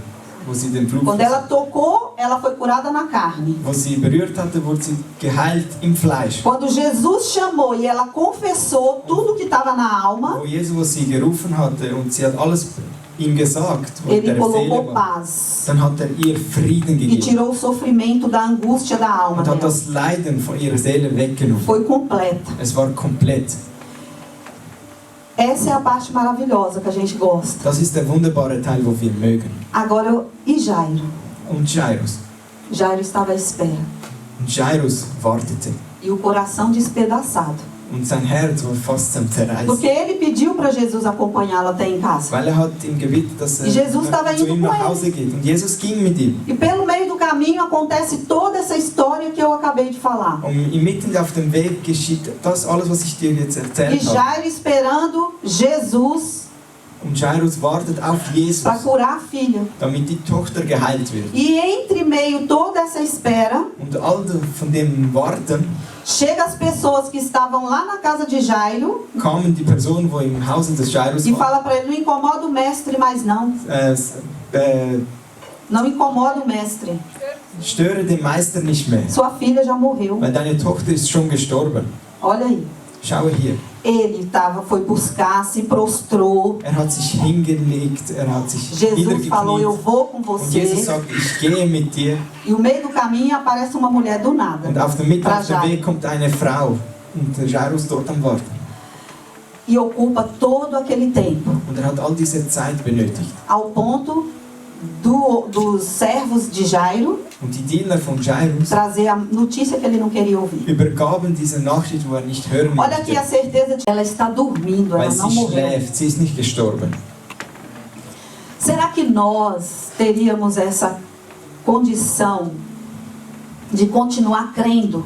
A: wo sie den Fluch,
B: Quando ela tocou, ela foi curada na carne.
A: wo sie berührt hatte, wurde sie geheilt im Fleisch.
B: Quando Jesus chamou e ela confessou tudo que estava na alma,
A: Wo Jesus sie gerufen hatte und sie hat alles ihm gesagt, wo
B: ele
A: der Seele
B: colocou
A: war,
B: paz
A: dann hat er ihr Frieden
B: e
A: gegeben
B: tirou o sofrimento da angústia da alma
A: und hat
B: dela.
A: das Leiden von ihrer Seele weggenommen.
B: Foi completa.
A: Es war komplett.
B: Essa é a parte maravilhosa que a gente gosta.
A: Das ist der wunderbare Teil, wo wir mögen.
B: Agora, e Jairo?
A: Und Jairus.
B: Jairo estava à espera.
A: Und Jairus wartete.
B: E o coração despedaçado.
A: Und sein Herz war fast am Zerreißen.
B: Porque ele pediu para Jesus acompanhá-lo até em casa.
A: Weil er hat ihm gebeten, dass er
B: E Jesus estava
A: zu
B: indo
A: ihm
B: com
A: nach
B: ele.
A: Hause geht. Und Jesus ging mit ihm.
B: E pelo meio do caminho acontece toda essa história que eu acabei de falar.
A: Und mitten auf dem Weg geschieht das alles, was ich dir jetzt
B: E
A: erzählt habe.
B: Jairo esperando Jesus
A: Und Jairus wartet auf Jesus,
B: para curar a filha.
A: damit die Tochter geheilt wird.
B: E entre meio toda essa espera,
A: Und all von dem Warten
B: chega as pessoas que estavam lá na casa de Jairo
A: kamen die Personen, wo im Hause des Jairus
B: e
A: waren.
B: fala para ele, não incomoda o mestre mais não. Não incomoda o mestre.
A: Störe den Meister nicht mehr,
B: Sua filha já morreu.
A: weil deine Tochter ist schon gestorben.
B: Olha aí.
A: Schaue hier.
B: foi buscar, se prostrou.
A: Er hat sich hingelegt, er hat sich
B: Jesus falou, eu
A: niedergekniet.
B: vou com
A: Und Jesus
B: você.
A: sagt, ich gehe mit dir.
B: E no meio do caminho aparece uma mulher do nada.
A: Und auf dem Mitte
B: Pra
A: auf dem
B: Jairo.
A: Weg kommt eine Frau. Und der Jairus dort am Warten.
B: E ocupa todo aquele tempo.
A: Und er hat all diese Zeit benötigt.
B: Ao ponto dos servos de Jairo
A: Und die Diener von Jairus
B: trazer a notícia que ele não queria ouvir.
A: übergaben diese Nachricht, wo er nicht hören
B: Olha aqui a
A: möchte.
B: certeza de que ela está dormindo,
A: Weil
B: ela não
A: sie
B: morreu.
A: schläft, sie ist nicht gestorben.
B: Será que nós teríamos essa condição de continuar crendo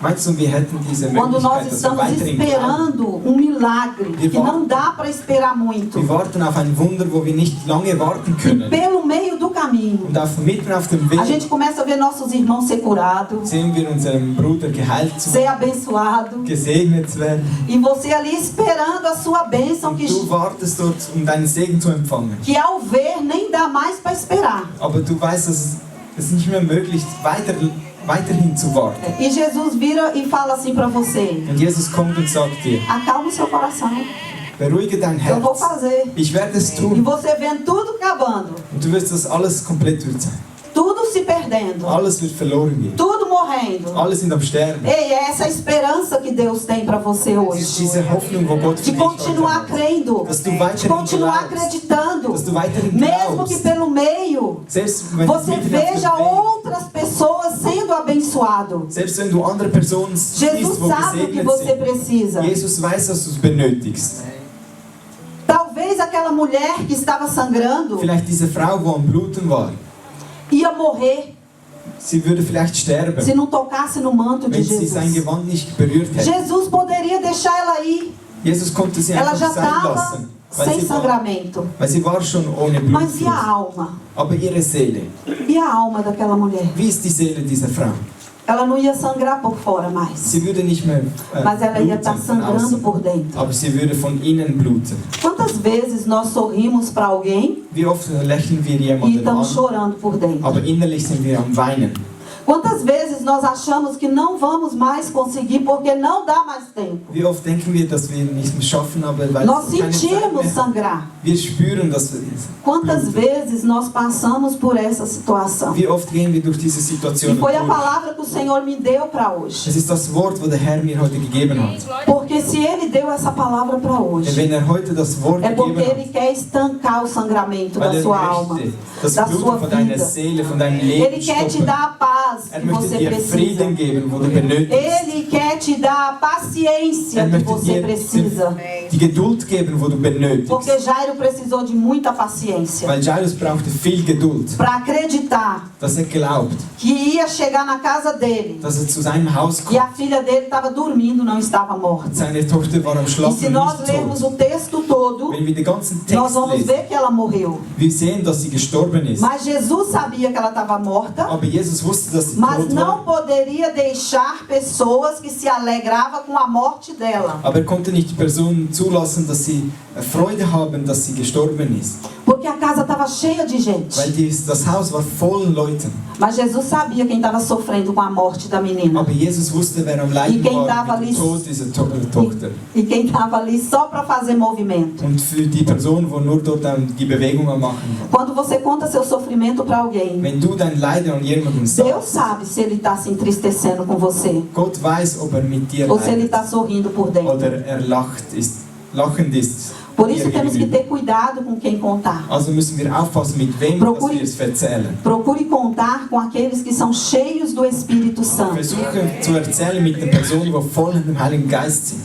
A: Meinst du, wir hätten diese
B: quando nós
A: Möglichkeit, dass wir
B: estamos
A: weiterhin glauben?
B: esperando um milagre que não dá para esperar muito?
A: Wir warten auf ein Wunder, wo wir nicht lange warten
B: E
A: können.
B: pelo meio do caminho,
A: Und mitten auf dem
B: a
A: Weg
B: gente começa a ver nossos irmãos ser curados,
A: sehen wir unseren Bruder geheilt zu
B: ser abençoado,
A: gesegnet zu werden.
B: e você ali esperando a sua bênção
A: Und
B: que,
A: du wartest dort, um deinen Segen zu empfangen.
B: que ao ver nem dá mais para esperar.
A: Aber du weißt, dass es nicht mehr möglich ist, weiterhin zu warten.
B: E Jesus vira e fala assim para você:
A: Und Jesus kommt und sagt dir,
B: acalma o seu coração,
A: beruhige dein
B: eu vou
A: Herz.
B: fazer.
A: Ich werde es
B: E
A: tun.
B: você vendo tudo acabando,
A: Und du wirst das alles komplett wird sein.
B: tudo se perdendo,
A: Alles wird verloren gehen.
B: tudo morrendo.
A: Alle sind am Sterben.
B: Ei, é essa a esperança que Deus tem para você
A: Es ist
B: hoje.
A: diese Hoffnung, wo Gott für
B: De
A: dich heute
B: continuar
A: hat.
B: crendo,
A: Dass du
B: de
A: weiterhin
B: continuar
A: glaubst.
B: acreditando,
A: Dass du weiterhin
B: mesmo que
A: glaubst.
B: pelo meio
A: Selbst wenn,
B: você
A: mitten auf
B: veja
A: dem Weg,
B: outras pessoas sendo abençoadas.
A: selbst wenn du andere Personen siehst,
B: Jesus
A: wo
B: sabe o que
A: gesegnet
B: você
A: sind,
B: precisa.
A: Jesus weiß, dass du es benötigst.
B: Talvez aquela mulher que estava sangrando
A: Vielleicht diese Frau, wo am Bluten war,
B: ia morrer
A: sie würde vielleicht sterben,
B: se não tocasse no manto de
A: wenn sie sein
B: Jesus.
A: Gewand nicht berührt hätte.
B: Jesus poderia deixar ela ir.
A: Jesus konnte sie
B: Ela
A: einfach
B: já
A: sein
B: estava
A: lassen,
B: sem sangramento.
A: weil sie war schon ohne
B: Mas e a
A: Blutfluss.
B: alma?
A: Aber ihre Seele,
B: E a alma daquela mulher?
A: wie ist die Seele dieser Frau?
B: Ela não ia sangrar por fora mais.
A: Sie würde nicht mehr
B: Mas ela ia estar
A: bluten von
B: sangrando
A: außen,
B: por dentro.
A: aber sie würde von innen bluten.
B: Quantas vezes nós sorrimos para alguém
A: Wie oft lächeln wir
B: e
A: jemanden
B: estamos
A: an,
B: chorando por dentro?
A: aber innerlich sind wir am Weinen.
B: Quantas vezes nós achamos que não vamos mais conseguir porque não dá mais tempo?
A: Wie oft denken wir, dass wir nicht mehr schaffen, aber weil
B: Nós
A: es keine Zeit
B: sentimos
A: mehr.
B: sangrar.
A: Wir spüren, dass wir
B: Quantas vezes nós passamos por essa situação?
A: Wie oft gehen wir durch diese
B: E
A: Situation
B: foi a
A: durch?
B: palavra que o Senhor me deu para hoje.
A: Es ist das Wort, wo der Herr mir heute gegeben hat.
B: Porque se Ele deu essa palavra para
A: Denn
B: hoje,
A: wenn heute das Wort
B: é porque
A: gegeben
B: Ele
A: hat,
B: quer estancar o sangramento da
A: weil
B: sua alma,
A: möchte das
B: da sua
A: Blut von deiner
B: vida.
A: Seele, von deinem Leben
B: Ele quer te
A: stoppen.
B: dar a paz que
A: Möchte
B: você
A: dir
B: precisa.
A: Frieden geben, wo du benötigst.
B: Ele quer te dar a paciência que
A: möchte
B: você
A: dir
B: precisa.
A: die Geduld geben, wo du benötigst.
B: Porque Jairo precisou de muita paciência
A: Weil Jairus brauchte viel Geduld,
B: para acreditar
A: dass glaubt,
B: que ia chegar na casa dele
A: dass zu seinem Haus
B: e
A: kommt.
B: a filha dele estava dormindo, não estava morta.
A: Seine Tochter war am
B: E se
A: Schlafen,
B: nós
A: nicht
B: lermos
A: tot.
B: o texto todo,
A: Wenn wir den ganzen
B: nós
A: Text
B: vamos
A: lesen,
B: ver que ela morreu.
A: wir sehen, dass sie gestorben ist.
B: Mas Jesus sabia que ela estava morta,
A: Aber Jesus wusste, dass sie
B: mas
A: tot
B: não
A: war.
B: poderia deixar pessoas que se alegravam com a morte dela.
A: Aber er konnte nicht die Personen zulassen, dass sie Freude haben, dass sie gestorben ist.
B: Porque a casa estava cheia de gente.
A: Weil das Haus war voll Leuten.
B: Mas Jesus sabia quem estava sofrendo com a morte da menina.
A: Aber Jesus wusste, wer am Leiden
B: quem
A: war
B: tava
A: mit
B: ali-
A: dem Tod dieser Tochter.
B: E quem estava ali só para fazer movimento.
A: Und für die Person, wo nur dort die Bewegung am machen.
B: Quando você conta seu sofrimento para alguém,
A: Wenn du dein Leiden an jemandem
B: Deus
A: sagst,
B: sabe se ele está se entristecendo com você
A: Gott weiß, ob mit dir
B: ou se ele
A: leidet
B: está sorrindo por dentro.
A: oder lachend ist.
B: Por
A: dir
B: isso temos que
A: gegenüber.
B: ter cuidado com quem contar.
A: Also müssen wir aufpassen, mit wem
B: Procure-
A: wir es erzählen.
B: Procure contar com aqueles que são cheios do Espírito Santo.
A: Versuche zu erzählen mit den Personen, die voll in dem Heiligen Geist sind.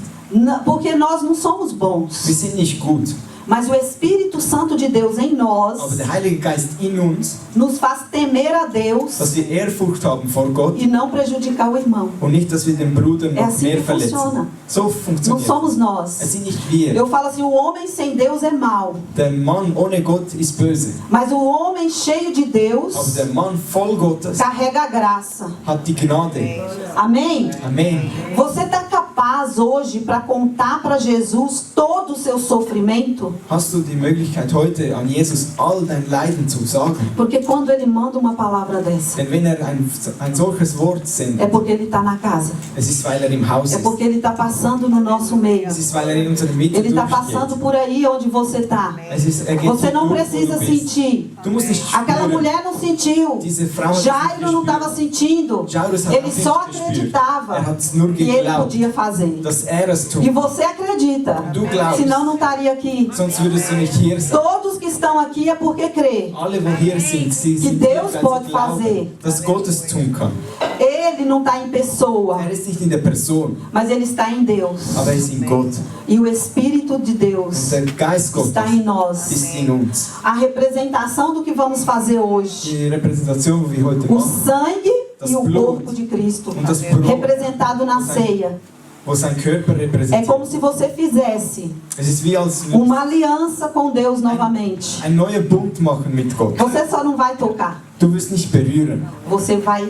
B: Porque nós não somos
A: Wir
B: bons.
A: sind nicht gut,
B: Mas o Espírito Santo de Deus em
A: aber
B: nós
A: der Heilige Geist in uns,
B: nos faz temer a Deus
A: dass wir Ehrfurcht haben vor Gott
B: e não prejudicar o irmão.
A: und nicht, dass wir den Bruder noch
B: assim
A: mehr
B: que
A: verletzen.
B: funciona.
A: So
B: Não
A: funktioniert
B: somos
A: es.
B: nós.
A: Es sind nicht wir.
B: Eu falo assim, o homem sem Deus é mau.
A: Der Mann ohne Gott ist böse,
B: Mas o homem cheio de
A: aber
B: Deus
A: der Mann voll Gottes
B: carrega a graça.
A: hat die Gnade.
B: Amém?
A: Amen.
B: Você está capaz hoje para contar para Jesus todo o seu sofrimento?
A: Hast du die Möglichkeit heute an Jesus all dein Leiden zu sagen?
B: Porque quando ele manda uma palavra dessa,
A: Denn wenn ein solches Wort sendet,
B: é porque ele está na casa.
A: es ist, weil im Haus
B: É
A: ist.
B: porque ele está passando no nosso meio.
A: Es ist, weil in unserer Mitte
B: Ele está
A: durchgeht.
B: passando por aí onde você está.
A: Geht
B: Você
A: hier
B: não
A: durch, wo
B: precisa
A: du bist.
B: sentir.
A: Du musst nicht
B: Aquela
A: spüren.
B: mulher não sentiu.
A: Diese Frau hat es
B: Jairo
A: nicht
B: não
A: gespürt.
B: estava sentindo.
A: Jairus hat
B: Ele
A: es
B: só
A: nicht gespürt.
B: acreditava
A: Er hat es nur
B: que ele
A: geglaubt,
B: podia fazer.
A: dass er es tut.
B: E você acredita.
A: Du glaubst.
B: Senão não estaria aqui.
A: Sonst würdest du nicht hier sein.
B: Todos que estão aqui é porque crê.
A: Alle, wo hier sind, sie
B: Que
A: sind
B: Deus
A: hier, weil
B: pode
A: sie glauben,
B: fazer.
A: dass Gott es tun kann.
B: Ele não está em pessoa,
A: Er ist nicht in der Person,
B: mas ele está em Deus.
A: aber er ist in Gott.
B: E o Espírito de
A: Und
B: Deus
A: der Geist Gottes
B: está em nós.
A: ist in uns.
B: A representação do que vamos fazer hoje.
A: Die Repräsentation, wie wir heute
B: O
A: machen,
B: sangue
A: Das
B: e o
A: Blut
B: corpo de Cristo.
A: und das Blut,
B: Representado na ceia.
A: wo sein Körper
B: É
A: repräsentiert.
B: como se você fizesse
A: Es ist wie als
B: uma aliança com Deus novamente.
A: ein neuer Bund machen mit Gott.
B: Você só não vai tocar.
A: Du wirst nicht berühren,
B: Você vai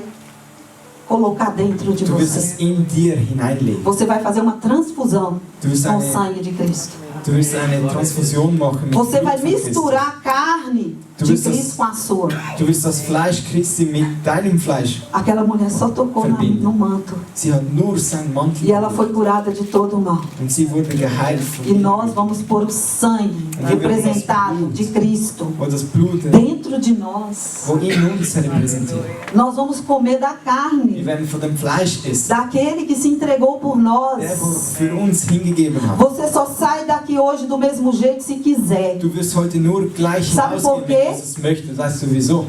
B: colocar dentro de
A: du wirst
B: você.
A: es in dir hineinlegen.
B: Você vai fazer uma transfusão
A: Du wirst
B: com o
A: eine,
B: sangue de Cristo.
A: du wirst eine Transfusion machen mit
B: Você vai
A: Blut von Christus.
B: misturar a carne
A: Tu
B: de
A: wirst das-
B: Cristo com a sua.
A: Du wirst das Fleisch Christi mit deinem Fleisch.
B: Aquela mulher só tocou no manto.
A: Sie hat nur seinen Mantel
B: E ela foi curada de todo o mal.
A: und sie wurde geheilt von
B: E
A: ihm.
B: nós vamos pôr o sangue representado de Cristo
A: Wo das Blut,
B: dentro de nós.
A: wo in uns repräsentiert.
B: Nós vamos comer da
A: Wir
B: carne
A: werden von dem Fleisch essen,
B: daquele que se entregou por nós.
A: der für uns hingegeben hat.
B: Você só sai daqui hoje do mesmo jeito se quiser.
A: Du wirst heute nur gleich
B: Sabe por
A: hinausgehen,
B: quê?
A: wenn du es möchtest. Weißt du wieso?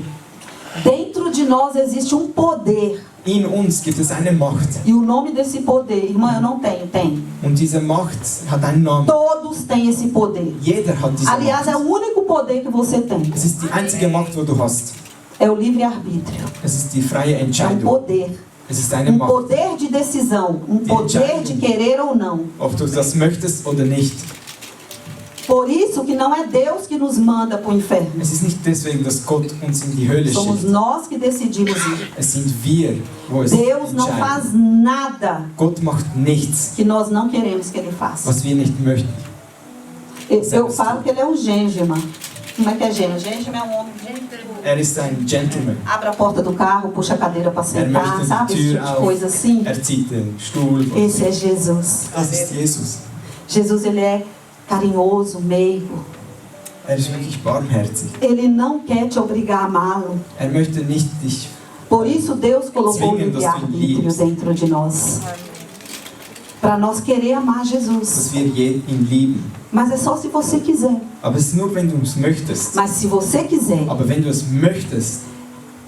B: Dentro de nós existe um poder.
A: In uns gibt es eine Macht.
B: E o nome desse poder, irmã, eu não tenho, tem.
A: Und diese Macht hat einen Namen.
B: Todos têm esse poder.
A: Jeder hat diese
B: Aliás, é
A: Macht.
B: o único poder que você tem.
A: Es ist die einzige Macht, die du hast.
B: É o livre-arbítrio.
A: Es ist die freie
B: É um
A: Entscheidung.
B: poder.
A: Es ist eine
B: Um
A: Macht.
B: poder de decisão. Um poder de querer ou não.
A: Ob du das möchtest oder nicht.
B: Por isso que não é Deus que nos manda para o inferno.
A: Es ist nicht deswegen, dass Gott uns in die Hölle
B: Somos
A: schickt.
B: nós que decidimos ir.
A: Es sind wir, wo es
B: Deus não
A: entscheidet.
B: faz nada
A: Gott macht nichts,
B: que nós não queremos que Ele faça.
A: was wir nicht möchten.
B: Eu falo que Ele é um gentleman. Como é que é gentleman? Gentleman é um homem
A: Er ist ein Gentleman.
B: abre a porta do carro, puxa a cadeira para sentar,
A: möchte die
B: sabe? Esse
A: Tür
B: tipo de
A: auf.
B: coisa assim.
A: Er zieht den Stuhl.
B: Esse é Jesus.
A: Das ist Jesus.
B: Jesus, ele é carinhoso, meigo.
A: Er ist wirklich barmherzig.
B: Ele não quer te obrigar a amá-lo.
A: Er möchte nicht dich.
B: Por isso Deus colocou o
A: Zwingen, dass du ihn
B: livre-arbítrio
A: liebst.
B: dentro de nós. Para nós querer amar
A: Dass
B: Jesus.
A: wir ihn lieben.
B: Mas é só se você quiser.
A: Aber es ist nur, wenn du es möchtest.
B: Mas se você quiser,
A: Aber wenn du es möchtest,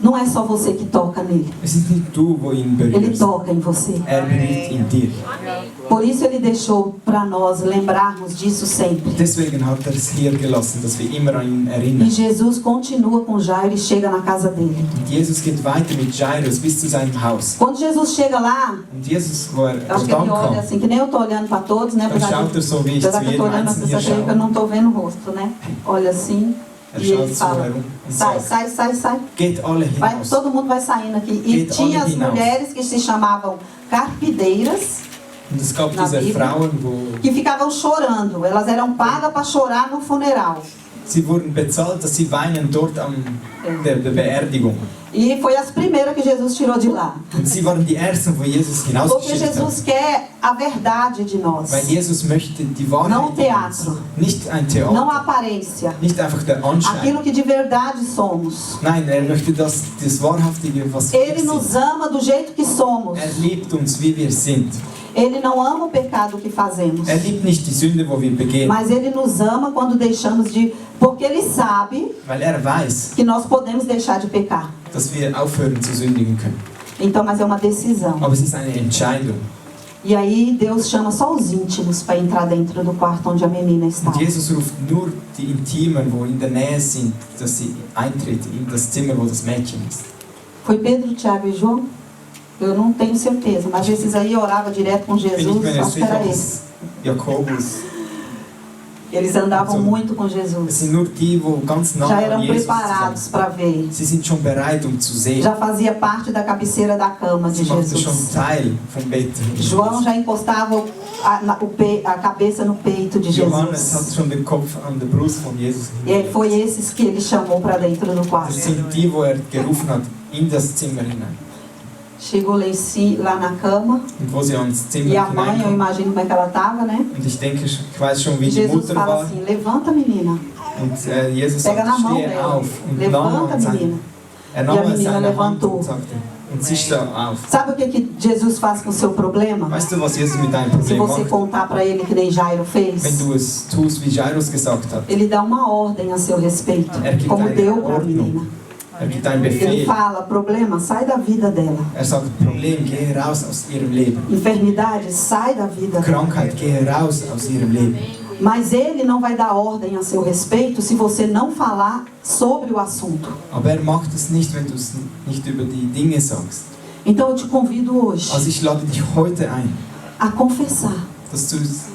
B: não é só você que toca nele.
A: es ist nicht du, wo ihn
B: Ele
A: berührst.
B: toca em você.
A: Er berührt in dir.
B: Por isso ele deixou para nós lembrarmos disso sempre.
A: Deswegen hat er es hier gelassen, dass wir immer an ihn
B: E
A: erinnern.
B: Jesus continua com Jairo e chega na casa dele.
A: Und Jesus geht weiter mit Jairus bis zu seinem Haus.
B: Quando Jesus chega lá,
A: Und Jesus, wo er
B: eu acho que
A: dann
B: ele olha
A: kam,
B: assim, que nem eu tô olhando para todos, né?
A: dann schaut er so, wie ich
B: Apesar
A: zu
B: que eu tô
A: jedem
B: olhando,
A: Einzelnen
B: vocês
A: hier
B: acreditam que eu
A: schaue.
B: não tô vendo o rosto, né? Olha assim.
A: Er
B: E ele
A: schaut so
B: fala,
A: herum und
B: sai,
A: sagt,
B: sai, sai, sai.
A: geht alle
B: Vai,
A: hinaus.
B: todo mundo vai saindo aqui. E
A: Geht
B: tinha
A: alle
B: as
A: hinaus.
B: mulheres que se chamavam carpideiras,
A: Und es gab
B: Na
A: diese
B: Bibel.
A: Frauen, wo
B: que ficavam chorando. Elas eram pagas para chorar no funeral.
A: sie wurden bezahlt, dass sie weinen dort an der Beerdigung.
B: E foi as primeiras que Jesus tirou de lá.
A: Und sie waren die Ersten, wo Jesus
B: Porque
A: hinausgeschickt hat.
B: Jesus quer a verdade de nós.
A: Weil Jesus möchte die Wahrheit
B: Não
A: in uns.
B: teatro.
A: Nicht ein
B: Não a
A: Theater,
B: aparência.
A: nicht einfach der Anschein.
B: Aquilo que de verdade somos.
A: Nein, er möchte das Wahrhaftige, was wir
B: Ele nos
A: sind.
B: ama do jeito que somos.
A: Er liebt uns, wie wir sind.
B: Ele não ama o pecado que fazemos.
A: Er liebt nicht die Sünde, wo wir begehen,
B: Mas Ele nos ama quando deixamos de... Porque Ele sabe
A: weil er weiß,
B: que nós podemos deixar de pecar.
A: dass wir aufhören zu sündigen können.
B: Então, mas é uma decisão.
A: Aber es ist eine Entscheidung.
B: E aí Deus chama só os íntimos para entrar dentro do quarto onde a menina estava.
A: Und Jesus ruft nur die Intimen, wo in der Nähe sind, dass sie eintreten in das Zimmer, wo das Mädchen ist.
B: Foi Pedro, Tiago e João? Eu não tenho certeza, mas esses aí oravam direto com
A: Bin ich
B: Jesus,
A: mir nicht
B: acho que era
A: sicher, ob
B: esse.
A: es Jakobus
B: Eles andavam
A: Also,
B: muito com
A: Es
B: Jesus.
A: sind nur die, wo ganz nah
B: Já
A: an
B: eram
A: Jesus
B: preparados
A: sind.
B: para ver.
A: Sie sind schon bereit, zu sehen.
B: Já fazia parte da cabeceira da cama de
A: Sie machten schon
B: Jesus.
A: Teil vom Bett.
B: João já encostava a cabeça no peito de
A: Johannes hat
B: Jesus.
A: schon den Kopf an der Brust von Jesus
B: E
A: hingelegt.
B: foi esses que ele chamou para dentro do quarto.
A: Das sind die, wo gerufen hat, in das Zimmer hinein.
B: Chegou lá na cama.
A: Und wo sie ans Zimmer
B: E a mãe, eu
A: hineinkommen.
B: imagino como é que ela estava, né?
A: Und ich denke, ich weiß schon, wie
B: E
A: die
B: Jesus
A: Mutter
B: fala
A: war.
B: assim, levanta menina.
A: Und Jesus
B: Pega na
A: sagt,
B: mão
A: stehe
B: dela.
A: auf. Und
B: Levanta
A: nahm
B: menina.
A: er
B: E a
A: nahm
B: menina
A: seine Hand
B: levantou.
A: und sagte, und sie stand auf.
B: Sabe o que Jesus faz com o seu problema?
A: Weißt du, was Jesus mit deinem
B: Se
A: Problem
B: você
A: macht?
B: contar para ele que nem Jairo
A: Wenn
B: fez,
A: du es tust, wie Jairus gesagt hat.
B: ele dá uma ordem a seu respeito,
A: Gibt
B: como
A: eine
B: deu para a
A: Ordnung.
B: menina.
A: Gibt einen
B: Ele
A: Befehl.
B: fala, problema, sai da vida dela.
A: Sagt, Problem, geh raus aus ihrem Leben.
B: Enfermidade, sai da vida dela.
A: Krankheit, geh raus aus ihrem Leben.
B: Mas ele não vai dar ordem a seu respeito se você não falar sobre o assunto.
A: Aber macht es nicht, wenn du es nicht über die Dinge sagst.
B: Então eu te convido hoje
A: Also ich lade dich heute ein,
B: a confessar,
A: dass du es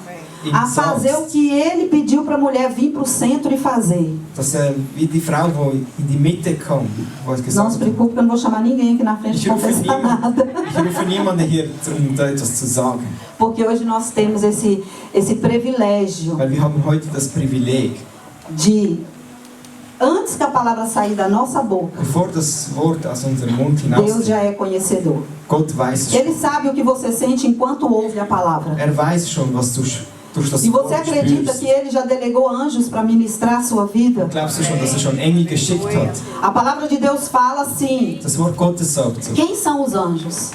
A: ihm
B: a fazer o
A: sagst.
B: que ele pediu para a mulher vir para o centro e fazer.
A: Dass wie die Frau, wo in die Mitte kam, wo es
B: Não
A: gesagt
B: se
A: hat,
B: preocupe que eu não vou chamar ninguém aqui na frente
A: ich
B: para
A: rufe,
B: confessar nada.
A: ich rufe niemanden hier, um da etwas zu sagen.
B: Porque hoje nós temos esse privilégio
A: Weil wir haben heute das Privileg,
B: de, antes que a palavra sair da nossa boca,
A: bevor das Wort aus unserem Mund
B: Deus
A: hinausgeht,
B: já é conhecedor.
A: Gott weiß es schon.
B: Ele sabe o que você sente enquanto ouve a palavra.
A: Weiß schon, was du durch das
B: E
A: Wort
B: você acredita
A: spürst.
B: que ele já delegou anjos para ministrar a sua vida?
A: Glaubst du schon, dass schon Engel geschickt hat?
B: A palavra de Deus fala assim:
A: Das Wort Gottes sagt so.
B: quem são os anjos?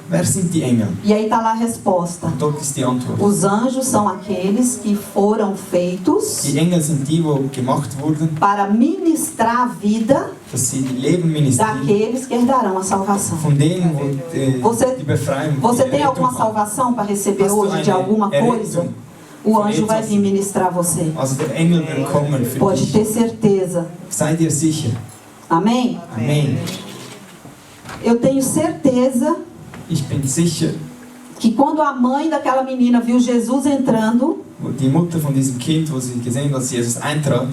A: Wer sind die Engel?
B: E aí está lá a resposta.
A: Dort ist die Antwort.
B: Os anjos são aqueles que foram feitos
A: Die Engel sind die, die gemacht wurden,
B: para ministrar a vida
A: dass sie die Leben ministrieren.
B: daqueles que herdarão a salvação.
A: Von denen, wo
B: Você-
A: die Befreiung,
B: Você
A: die
B: tem alguma
A: Errettung haben.
B: salvação para receber
A: Hast du
B: hoje de
A: eine
B: alguma coisa?
A: Errettung?
B: O anjo vai vir ministrar você.
A: Also der Engel will kommen für
B: Pode
A: dich.
B: ter certeza.
A: Sei dir sicher.
B: Amém?
A: Amen.
B: Eu tenho certeza
A: Ich bin sicher,
B: que quando a mãe daquela menina viu Jesus entrando,
A: wo die Mutter von diesem Kind, wo sie gesehen hat, dass Jesus eintrat,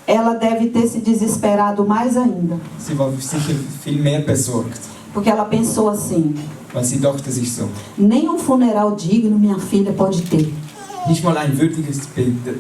B: ela deve ter se desesperado mais ainda.
A: sie war sicher viel mehr besorgt.
B: Porque ela pensou assim:
A: Weil sie dachte sich so,
B: nem um funeral digno minha filha pode ter.
A: nicht mal ein würdiges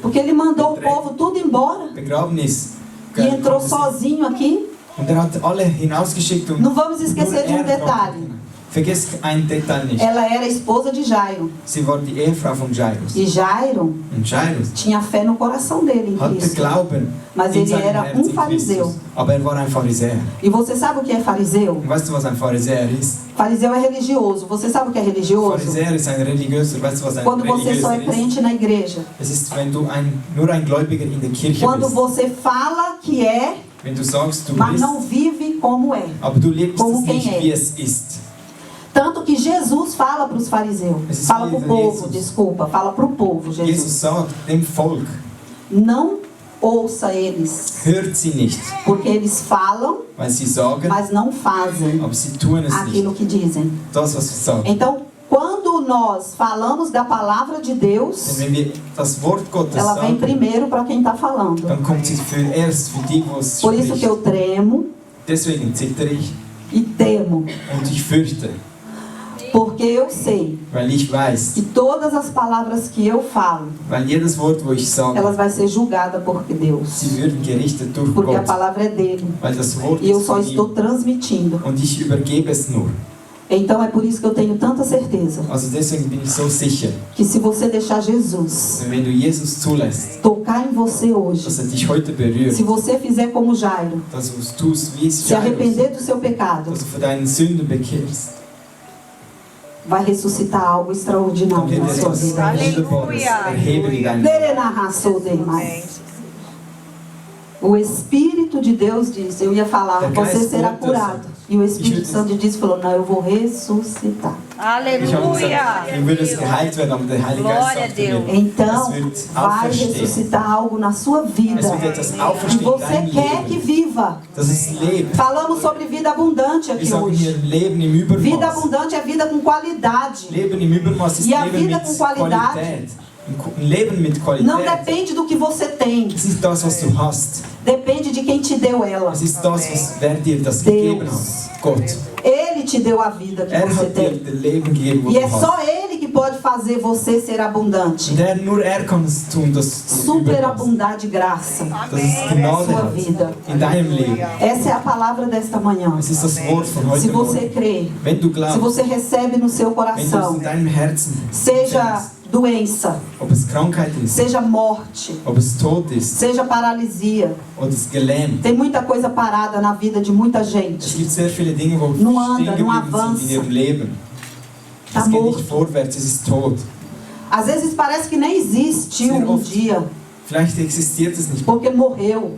B: Porque ele mandou o povo tudo embora
A: Begräbnis.
B: e entrou sozinho aqui.
A: Und hat alle hinausgeschickt und
B: Não vamos esquecer de um
A: nur er
B: detalhe.
A: drauf. Vergiss ein Detail nicht.
B: Ela era esposa de Jairo.
A: Sie war die Ehefrau von Jairus.
B: E Jairo
A: Und Jairus
B: tinha fé no coração dele em
A: hatte
B: Cristo.
A: Glauben
B: Mas
A: in
B: ele
A: seinem
B: era
A: Herzen in
B: fariseu.
A: Christus. Aber er war ein Pharisäer.
B: E você sabe o que é fariseu?
A: Und weißt du, was ein Pharisäer ist?
B: Fariseu é religioso. Você sabe o que é religioso?
A: Pharisäer ist ein religiöser. Weißt du, was ein
B: Quando você só é
A: religiöser ist?
B: crente na igreja.
A: Es ist, wenn du nur ein Gläubiger in der Kirche
B: Quando
A: bist.
B: você fala que é,
A: Wenn du sagst, du
B: mas
A: bist,
B: não vive como é.
A: aber du lebst
B: como
A: es
B: quem
A: nicht,
B: é.
A: wie es ist.
B: Tanto que Jesus fala para os fariseus.
A: Esse
B: Fala para o
A: Espírito
B: povo,
A: Jesus.
B: desculpa. Fala para o povo,
A: Jesus
B: Jesus.
A: sagt dem Volk,
B: Não ouça eles.
A: hört sie nicht,
B: Porque eles falam,
A: weil sie sagen,
B: mas não fazem
A: aber sie tun es nicht.
B: aquilo que dizem.
A: Das, was sie sagen.
B: Então, quando nós falamos da palavra de Deus,
A: Denn wenn wir das Wort Gottes
B: ela vem
A: sagen,
B: primeiro para quem está falando.
A: dann kommt sie zuerst für die, wo es
B: Por isso que
A: spricht.
B: eu tremo
A: Deswegen zittere ich
B: e temo.
A: und ich fürchte,
B: Porque eu sei
A: weil ich weiß,
B: que todas as palavras que eu falo,
A: weil jedes Wort, wo ich sage,
B: elas vão ser julgadas por Deus.
A: sie würden gerichtet durch
B: Porque a
A: Gott,
B: palavra é dele.
A: weil das Wort
B: E eu
A: ist
B: só
A: von
B: estou
A: ihm
B: transmitindo.
A: und ich übergebe es nur.
B: Então é por isso que eu tenho tanta certeza
A: Also deswegen bin ich so sicher,
B: que se você deixar Jesus
A: wenn du Jesus zulässt,
B: tocar em você hoje,
A: dass dich heute berührt,
B: se você fizer como Jairo,
A: dass du es tust, wie es
B: se
A: Jairus,
B: arrepender do seu pecado,
A: dass du für deinen Sünden bekehrst,
B: vai ressuscitar algo
A: dann
B: extraordinário
A: wird
B: na sua
A: etwas
B: vida.
A: Wunderbares erheben in deinem Leben.
B: Derenarraçou demais. O Espírito de Deus disse, eu ia falar,
A: Der
B: você
A: Geist
B: será
A: Gottes.
B: curado. E o Espírito
A: Ich würde-
B: Santo disse, falou, não, eu vou ressuscitar.
A: Ich habe gesagt, du würdest geheilt werden, aber der Heilige Geist
D: Glória a
A: sagte
D: Deus.
A: mir,
B: Então,
A: es wird
B: vai
A: auferstehen.
B: ressuscitar algo na sua vida.
A: Es wird etwas
B: E
A: auferstehen in
B: você
A: deinem
B: quer que
A: Leben,
B: viva.
A: dass es lebt.
B: Falamos sobre vida abundante
A: Wir
B: aqui
A: sagen hier
B: hoje.
A: Leben im
B: Vida
A: Übermaß.
B: abundante é vida com qualidade.
A: Leben im Übermaß ist
B: E a
A: Leben
B: vida
A: mit
B: com qualidade
A: Qualität. Ein Leben mit
B: Não
A: Qualität.
B: depende do que você tem.
A: Es ist das, was du hast.
B: Depende de quem te deu ela.
A: Es ist das, wer dir das gegeben hat. Gott.
B: Ele te deu a vida que você
A: Hat dir
B: tem.
A: das Leben gegeben, was
B: E é
A: du
B: só
A: hast.
B: Ele que pode fazer você ser abundante.
A: Und nur er kann es tun, dass du überpasst.
B: Superabundar de graça.
A: Dass es Gnade
B: Sua
A: hat
B: vida.
A: in deinem Leben.
B: Essa é a palavra desta manhã.
A: Es ist das Wort von heute
B: Se você
A: Morgen.
B: crê,
A: Wenn du
B: se
A: glaubst,
B: você recebe no seu
A: wenn du es
B: coração,
A: in deinem Herzen
B: seja
A: empfängst,
B: doença,
A: ob es Krankheit ist,
B: seja morte,
A: ob es Tod ist
B: seja paralisia.
A: oder es gelähmt.
B: Tem muita coisa parada na vida de muita
A: Es
B: gente.
A: gibt sehr viele Dinge, wo
B: Não anda,
A: stehen
B: não
A: geblieben
B: avança.
A: sind in ihrem Leben.
B: Tá
A: Es geht
B: morto.
A: nicht vorwärts, es ist tot.
B: Às vezes parece que nem existiu
A: Sehr
B: um
A: oft.
B: dia,
A: Vielleicht existiert es nicht,
B: porque morreu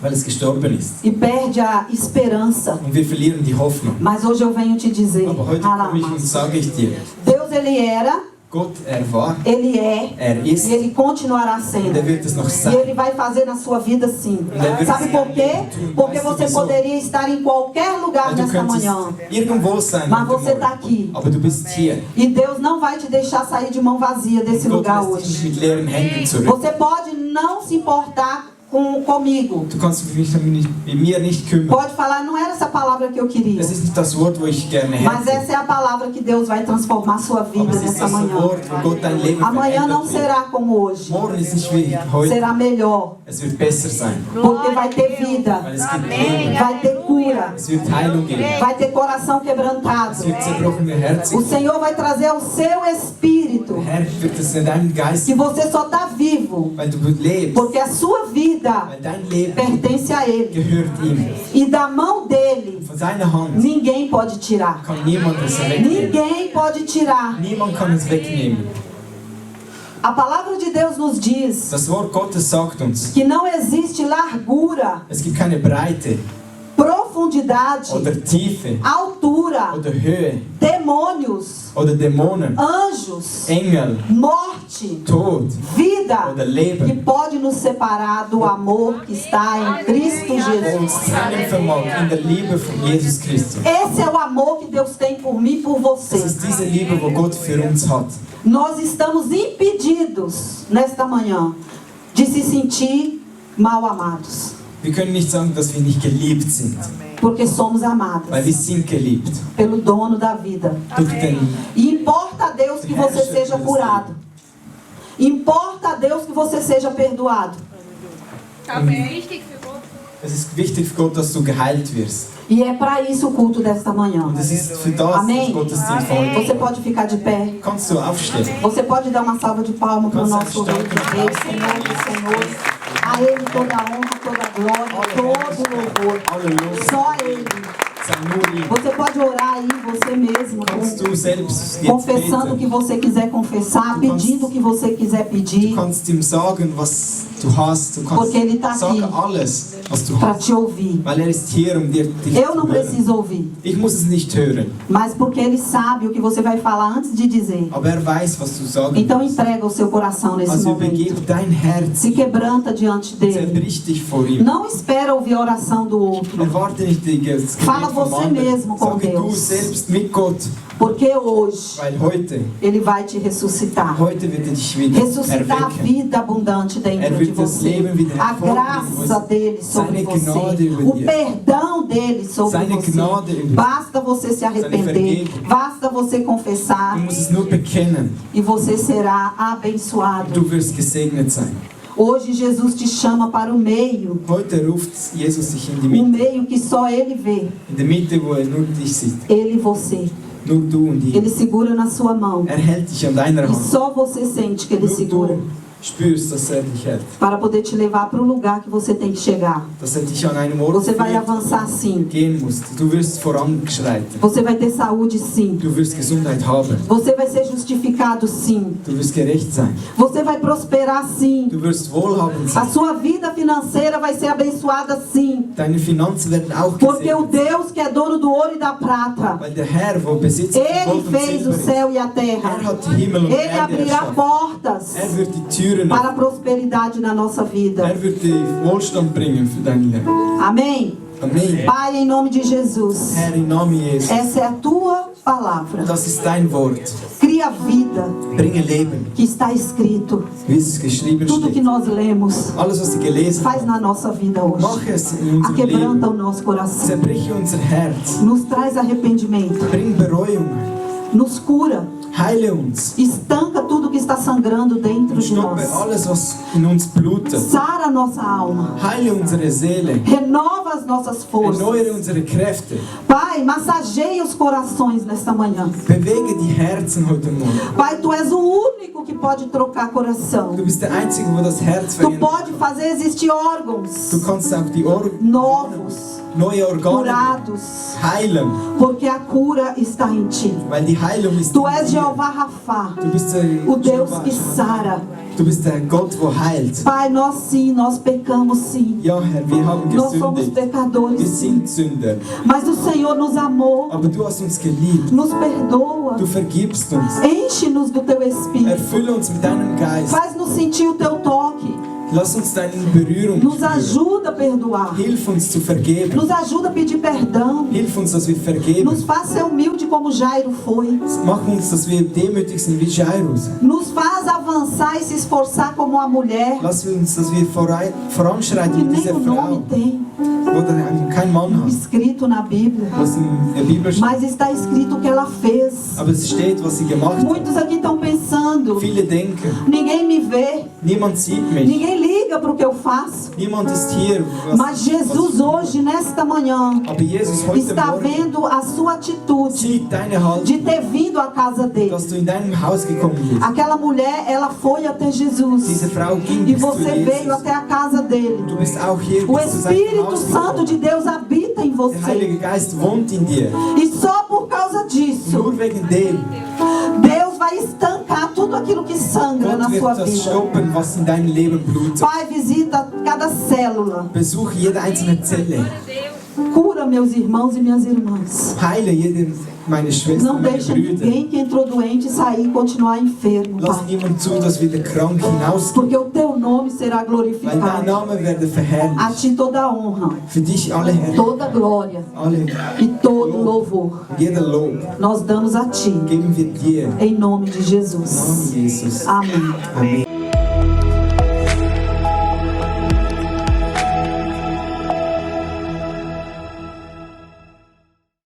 A: weil es gestorben ist.
B: e perde a esperança.
A: Und wir verlieren die Hoffnung.
B: Mas hoje eu venho te dizer,
A: Aber heute komme ich und sage ich dir,
B: Deus ele era,
A: Gott, er war,
B: ele é
A: er ist
B: e ele continuará
A: und
B: sendo.
A: er wird es noch
B: E
A: sein.
B: ele vai fazer na sua vida sim. Sabe por quê? Porque você poderia estar em qualquer lugar
A: Weil du
B: nesta
A: könntest
B: manhã,
A: irgendwo sein,
B: mas
A: heute
B: você está
A: Morgen.
B: aqui.
A: Aber du bist hier.
B: E Deus não vai te deixar sair de mão vazia desse
A: Gott
B: lugar
A: lässt dich
B: hoje.
A: nicht mit leeren Händen zurück.
B: Você pode não se importar comigo.
A: Du kannst dich mit mir nicht kümmern.
B: Pode falar, não era essa palavra que eu queria.
A: Es ist nicht das Wort, wo ich gerne
B: Mas
A: hätte.
B: essa é a palavra que Deus vai transformar a sua
A: Aber
B: vida
A: es ist
B: nessa
A: das
B: manhã.
A: Wort, wo Gott dein Leben
B: Amanhã não
A: verändert wird.
B: será como hoje.
A: Morgen ist nicht wie heute.
B: Será melhor.
A: Es wird besser sein.
B: Porque vai ter
A: Weil
B: vida.
A: es gibt Leben.
B: Vai ter cura.
A: Es wird Heilung geben.
B: Vai ter coração
A: Es
B: quebrantado.
A: wird zerbrochene Herzen.
B: O Senhor vai trazer ao seu espírito
A: Der Herr wird es in deinem Geist,
B: que você só está vivo
A: weil du lebst.
B: porque a sua vida
A: Weil dein Leben
B: pertence a Ele.
A: gehört ihm.
B: E da mão dele,
A: Von seiner Hand
B: ninguém pode tirar.
A: kann niemand es wegnehmen.
B: Ninguém pode tirar.
A: Niemand kann es wegnehmen.
B: A palavra de Deus nos diz
A: Das Wort Gottes sagt uns,
B: que não existe largura,
A: es gibt keine Breite
B: profundidade,
A: oder Tiefe
B: altura,
A: oder Höhe
B: demônios,
A: oder Dämonen,
B: anjos,
A: Engel,
B: morte,
A: Tod
B: vida
A: oder
B: que
A: Leben,
B: pode nos separar do amor que está em Cristo
A: uns
B: Jesus.
A: trennen vermag in der Liebe von Jesus Christus.
B: Esse é o amor que Deus tem por mim e por
A: Es
B: você.
A: ist diese Liebe, wo Gott für uns hat.
B: Nós estamos impedidos nesta manhã de se sentir mal amados,
A: Wir können nicht sagen, dass wir nicht geliebt sind,
B: porque somos amados
A: weil wir sind geliebt.
B: pelo dono da vida.
A: Durch den,
B: E importa a Deus que você seja curado. Importa a Deus que você seja perdoado.
C: Wichtig für Gott.
A: es ist wichtig für Gott, dass du geheilt wirst.
B: E é para isso o culto desta manhã.
A: Und es ist für das
B: Amém.
A: Gottesdienst von heute.
B: Você pode ficar de pé.
A: Kannst du aufstehen?
B: Você pode dar uma salva de palmas para o
A: Kannst
B: nosso
A: du
B: Rei dos Reis, Senhor dos Senhores. A Ele toda a honra, toda a glória, todo o louvor.
A: Halleluja.
B: Só a Ele.
A: Sei nur ihm.
B: Você pode orar aí você mesmo,
A: Kannst du selbst jetzt
B: confessando o que
A: beten.
B: você quiser confessar, pedindo o que você quiser
A: Du
B: pedir,
A: kannst ihm sagen, was du hast. Du kannst
B: Porque ele tá
A: sagen
B: aqui.
A: alles, was du
B: para
A: hast.
B: te ouvir.
A: Weil ist hier, dich
B: Eu
A: zu
B: não
A: hören.
B: preciso ouvir,
A: Ich muss es nicht hören.
B: mas porque Ele sabe o que você vai falar antes de dizer.
A: Aber weiß, was du sagen
B: Então
A: willst.
B: entrega o seu coração nesse
A: Also
B: momento.
A: übergib dein Herz.
B: Se quebranta diante dele.
A: Zerbrich dich vor ihm.
B: Não espera ouvir a oração do outro.
A: Erwarte nicht das Gebet
B: Fala
A: vom
B: você
A: anderen.
B: mesmo com
A: Sage du
B: Deus.
A: selbst mit Gott.
B: Porque hoje
A: Weil heute
B: Ele vai te ressuscitar.
A: wird er dich wieder
B: Ressuscitar a
A: erwecken.
B: vida abundante dentro de
A: wird das
B: você.
A: Leben wieder
B: A
A: hervorbringen,
B: graça dele sobre
A: seine
B: você.
A: Gnade über
B: O
A: dir.
B: perdão dele sobre
A: Seine
B: você.
A: Gnade über dir.
B: Basta você se arrepender.
A: Vergebung.
B: Basta você confessar.
A: Du musst es nur bekennen.
B: E você será abençoado.
A: Du wirst gesegnet sein.
B: Hoje Jesus te chama para o meio.
A: Heute ruft Jesus dich in die
B: Um
A: Mitte.
B: meio que só Ele vê.
A: In der Mitte, wo er nur dich sieht.
B: Ele e você.
A: Nur du und ihn.
B: Ele segura na sua mão.
A: Er hält dich an deiner
B: E
A: Hand.
B: só você sente que Ele
A: Nur
B: segura.
A: du spürst, dass er dich hält.
B: Para poder te levar para o lugar que você tem que chegar.
A: Dass er dich an einem Ort
B: Você vai
A: führt,
B: avançar sim.
A: gehen musst. Du wirst voranschreiten.
B: Você vai ter saúde sim.
A: Du wirst Gesundheit haben.
B: Você vai ser justificado sim.
A: Du wirst gerecht sein.
B: Você vai prosperar sim.
A: Du wirst wohlhabend
B: A
A: sein.
B: sua vida financeira vai ser abençoada sim.
A: Deine Finanzen werden auch
B: Porque o
A: gesegnet.
B: Deus que é dono do ouro e da prata,
A: Weil der Herr, wo Besitz von
B: Ele
A: Gold und
B: fez o
A: Silber ist,
B: céu e a terra.
A: er hat Himmel und
B: Ele
A: Erde
B: abrirá
A: erschaffen.
B: portas
A: Er wird die Türen
B: para a
A: öffnen.
B: prosperidade na nossa vida.
A: Er wird die Wohlstand bringen für dein Leben.
B: Amém?
A: Amém.
B: Pai, em nome de Jesus,
A: Herr, im Namen Jesus.
B: essa é a tua palavra.
A: Das ist dein Wort.
B: Cria vida,
A: Bringe Leben,
B: que está escrito.
A: wie es geschrieben
B: Tudo que
A: steht.
B: nós lemos,
A: Alles, was Sie gelesen
B: faz
A: haben,
B: na nossa vida hoje.
A: mach es in unserem
B: Aquebranta o
A: Leben.
B: nosso coração.
A: Zerbrich unser Herz.
B: Nos traz arrependimento.
A: Bring Bereuung.
B: Nos cura.
A: Heile uns.
B: Estanca tudo que está sangrando dentro
A: Und
B: de nós.
A: stoppe alles, was in uns blutet.
B: Sara a nossa alma.
A: Heile unsere Seele.
B: Renova as nossas forças.
A: Erneuere unsere Kräfte.
B: Pai, massageia os corações nesta manhã.
A: Bewege die Herzen heute Morgen.
B: Pai, Tu és o único que pode trocar coração.
A: Du bist der Einzige, wo das Herz
B: Tu
A: verändert.
B: pode fazer existir órgãos
A: Du kannst auch die
B: novos,
A: neue Organe
B: curados,
A: heilen,
B: porque a cura está em Ti.
A: weil die Heilung ist
B: Tu
A: in
B: és
A: dir.
B: Jeová Rafá,
A: Du bist der
B: o Deus
A: Jehovah.
B: que sara.
A: Du bist der Gott, wo heilt.
B: Pai, nós sim, nós pecamos sim.
A: Ja, Herr, wir haben
B: Nós somos
A: gesündigt.
B: pecadores
A: Wir
B: sim.
A: sind Sünder.
B: Mas o Senhor nos amou,
A: Aber du hast uns geliebt.
B: nos perdoa.
A: Du vergibst uns.
B: Enche-nos do Teu Espírito.
A: Erfülle uns mit deinem Geist.
B: Faz-nos sentir o Teu toque.
A: Lass uns deine Berührung
B: Nos
A: spüren.
B: ajuda a perdoar.
A: Hilf uns zu vergeben.
B: Nos ajuda a pedir perdão.
A: Hilf uns, dass wir vergeben.
B: Nos faz ser humilde como Jairo foi.
A: Mach uns, dass wir demütig sind wie Jairus.
B: Nos faz avançar e se esforçar como a mulher
A: Lass uns, dass wir voranschreiten
B: que
A: wie
B: nem
A: diese
B: o nome
A: Frau,
B: tem
A: wo kein Mann hat,
B: escrito na Bíblia.
A: was in der Bibel steht.
B: Mas está escrito o que ela fez.
A: Aber es steht, was sie gemacht hat.
B: Muitos aqui estão pensando,
A: Viele denken,
B: ninguém me vê,
A: niemand sieht mich.
B: ninguém liga para o que eu faço.
A: Niemand ist hier.
B: Mas Jesus hoje, nesta manhã,
A: Aber Jesus heute
B: está
A: Morgen
B: vendo a sua atitude
A: sieht deine Haltung,
B: de ter vindo à casa dele.
A: dass du in deinem Haus gekommen bist.
B: Aquela mulher, ela foi até Jesus.
A: Diese Frau ging
B: E
A: bis zu
B: você veio
A: Jesus.
B: até a casa dele.
A: Du bist auch hier
B: O
A: bis zu seinem
B: Espírito
A: Haus
B: Santo de
A: gekommen.
B: Deus habita em
A: Der Heilige
B: você.
A: Geist wohnt in dir.
B: E só por causa disso,
A: Nur wegen dem.
B: Deus vai estancar tudo aquilo que sangra na
A: Gott
B: sua
A: wird das
B: vida.
A: stoppen, was in deinem Leben blutet.
B: Pai, visita cada célula.
A: Besuch jede einzelne Zelle.
B: Cura meus irmãos e minhas irmãs.
A: Heile meine Schwestern,
B: Não
A: meine
B: deixa
A: Brüder.
B: ninguém que entrou doente sair e continuar enfermo,
A: Lass
B: Pai.
A: niemand zu, dass wir krank hinausgehen.
B: Porque o teu nome será
A: Weil dein
B: glorificado.
A: Name werde verherrlicht.
B: A ti toda a honra,
A: Für dich alle Herren,
B: toda a glória
A: alle,
B: e todo o louvor.
A: jeder Lob
B: Nós damos a ti,
A: geben wir dir.
B: em nome de
A: Im
B: Jesus.
A: Namen Jesus.
B: Amém.
A: Amen.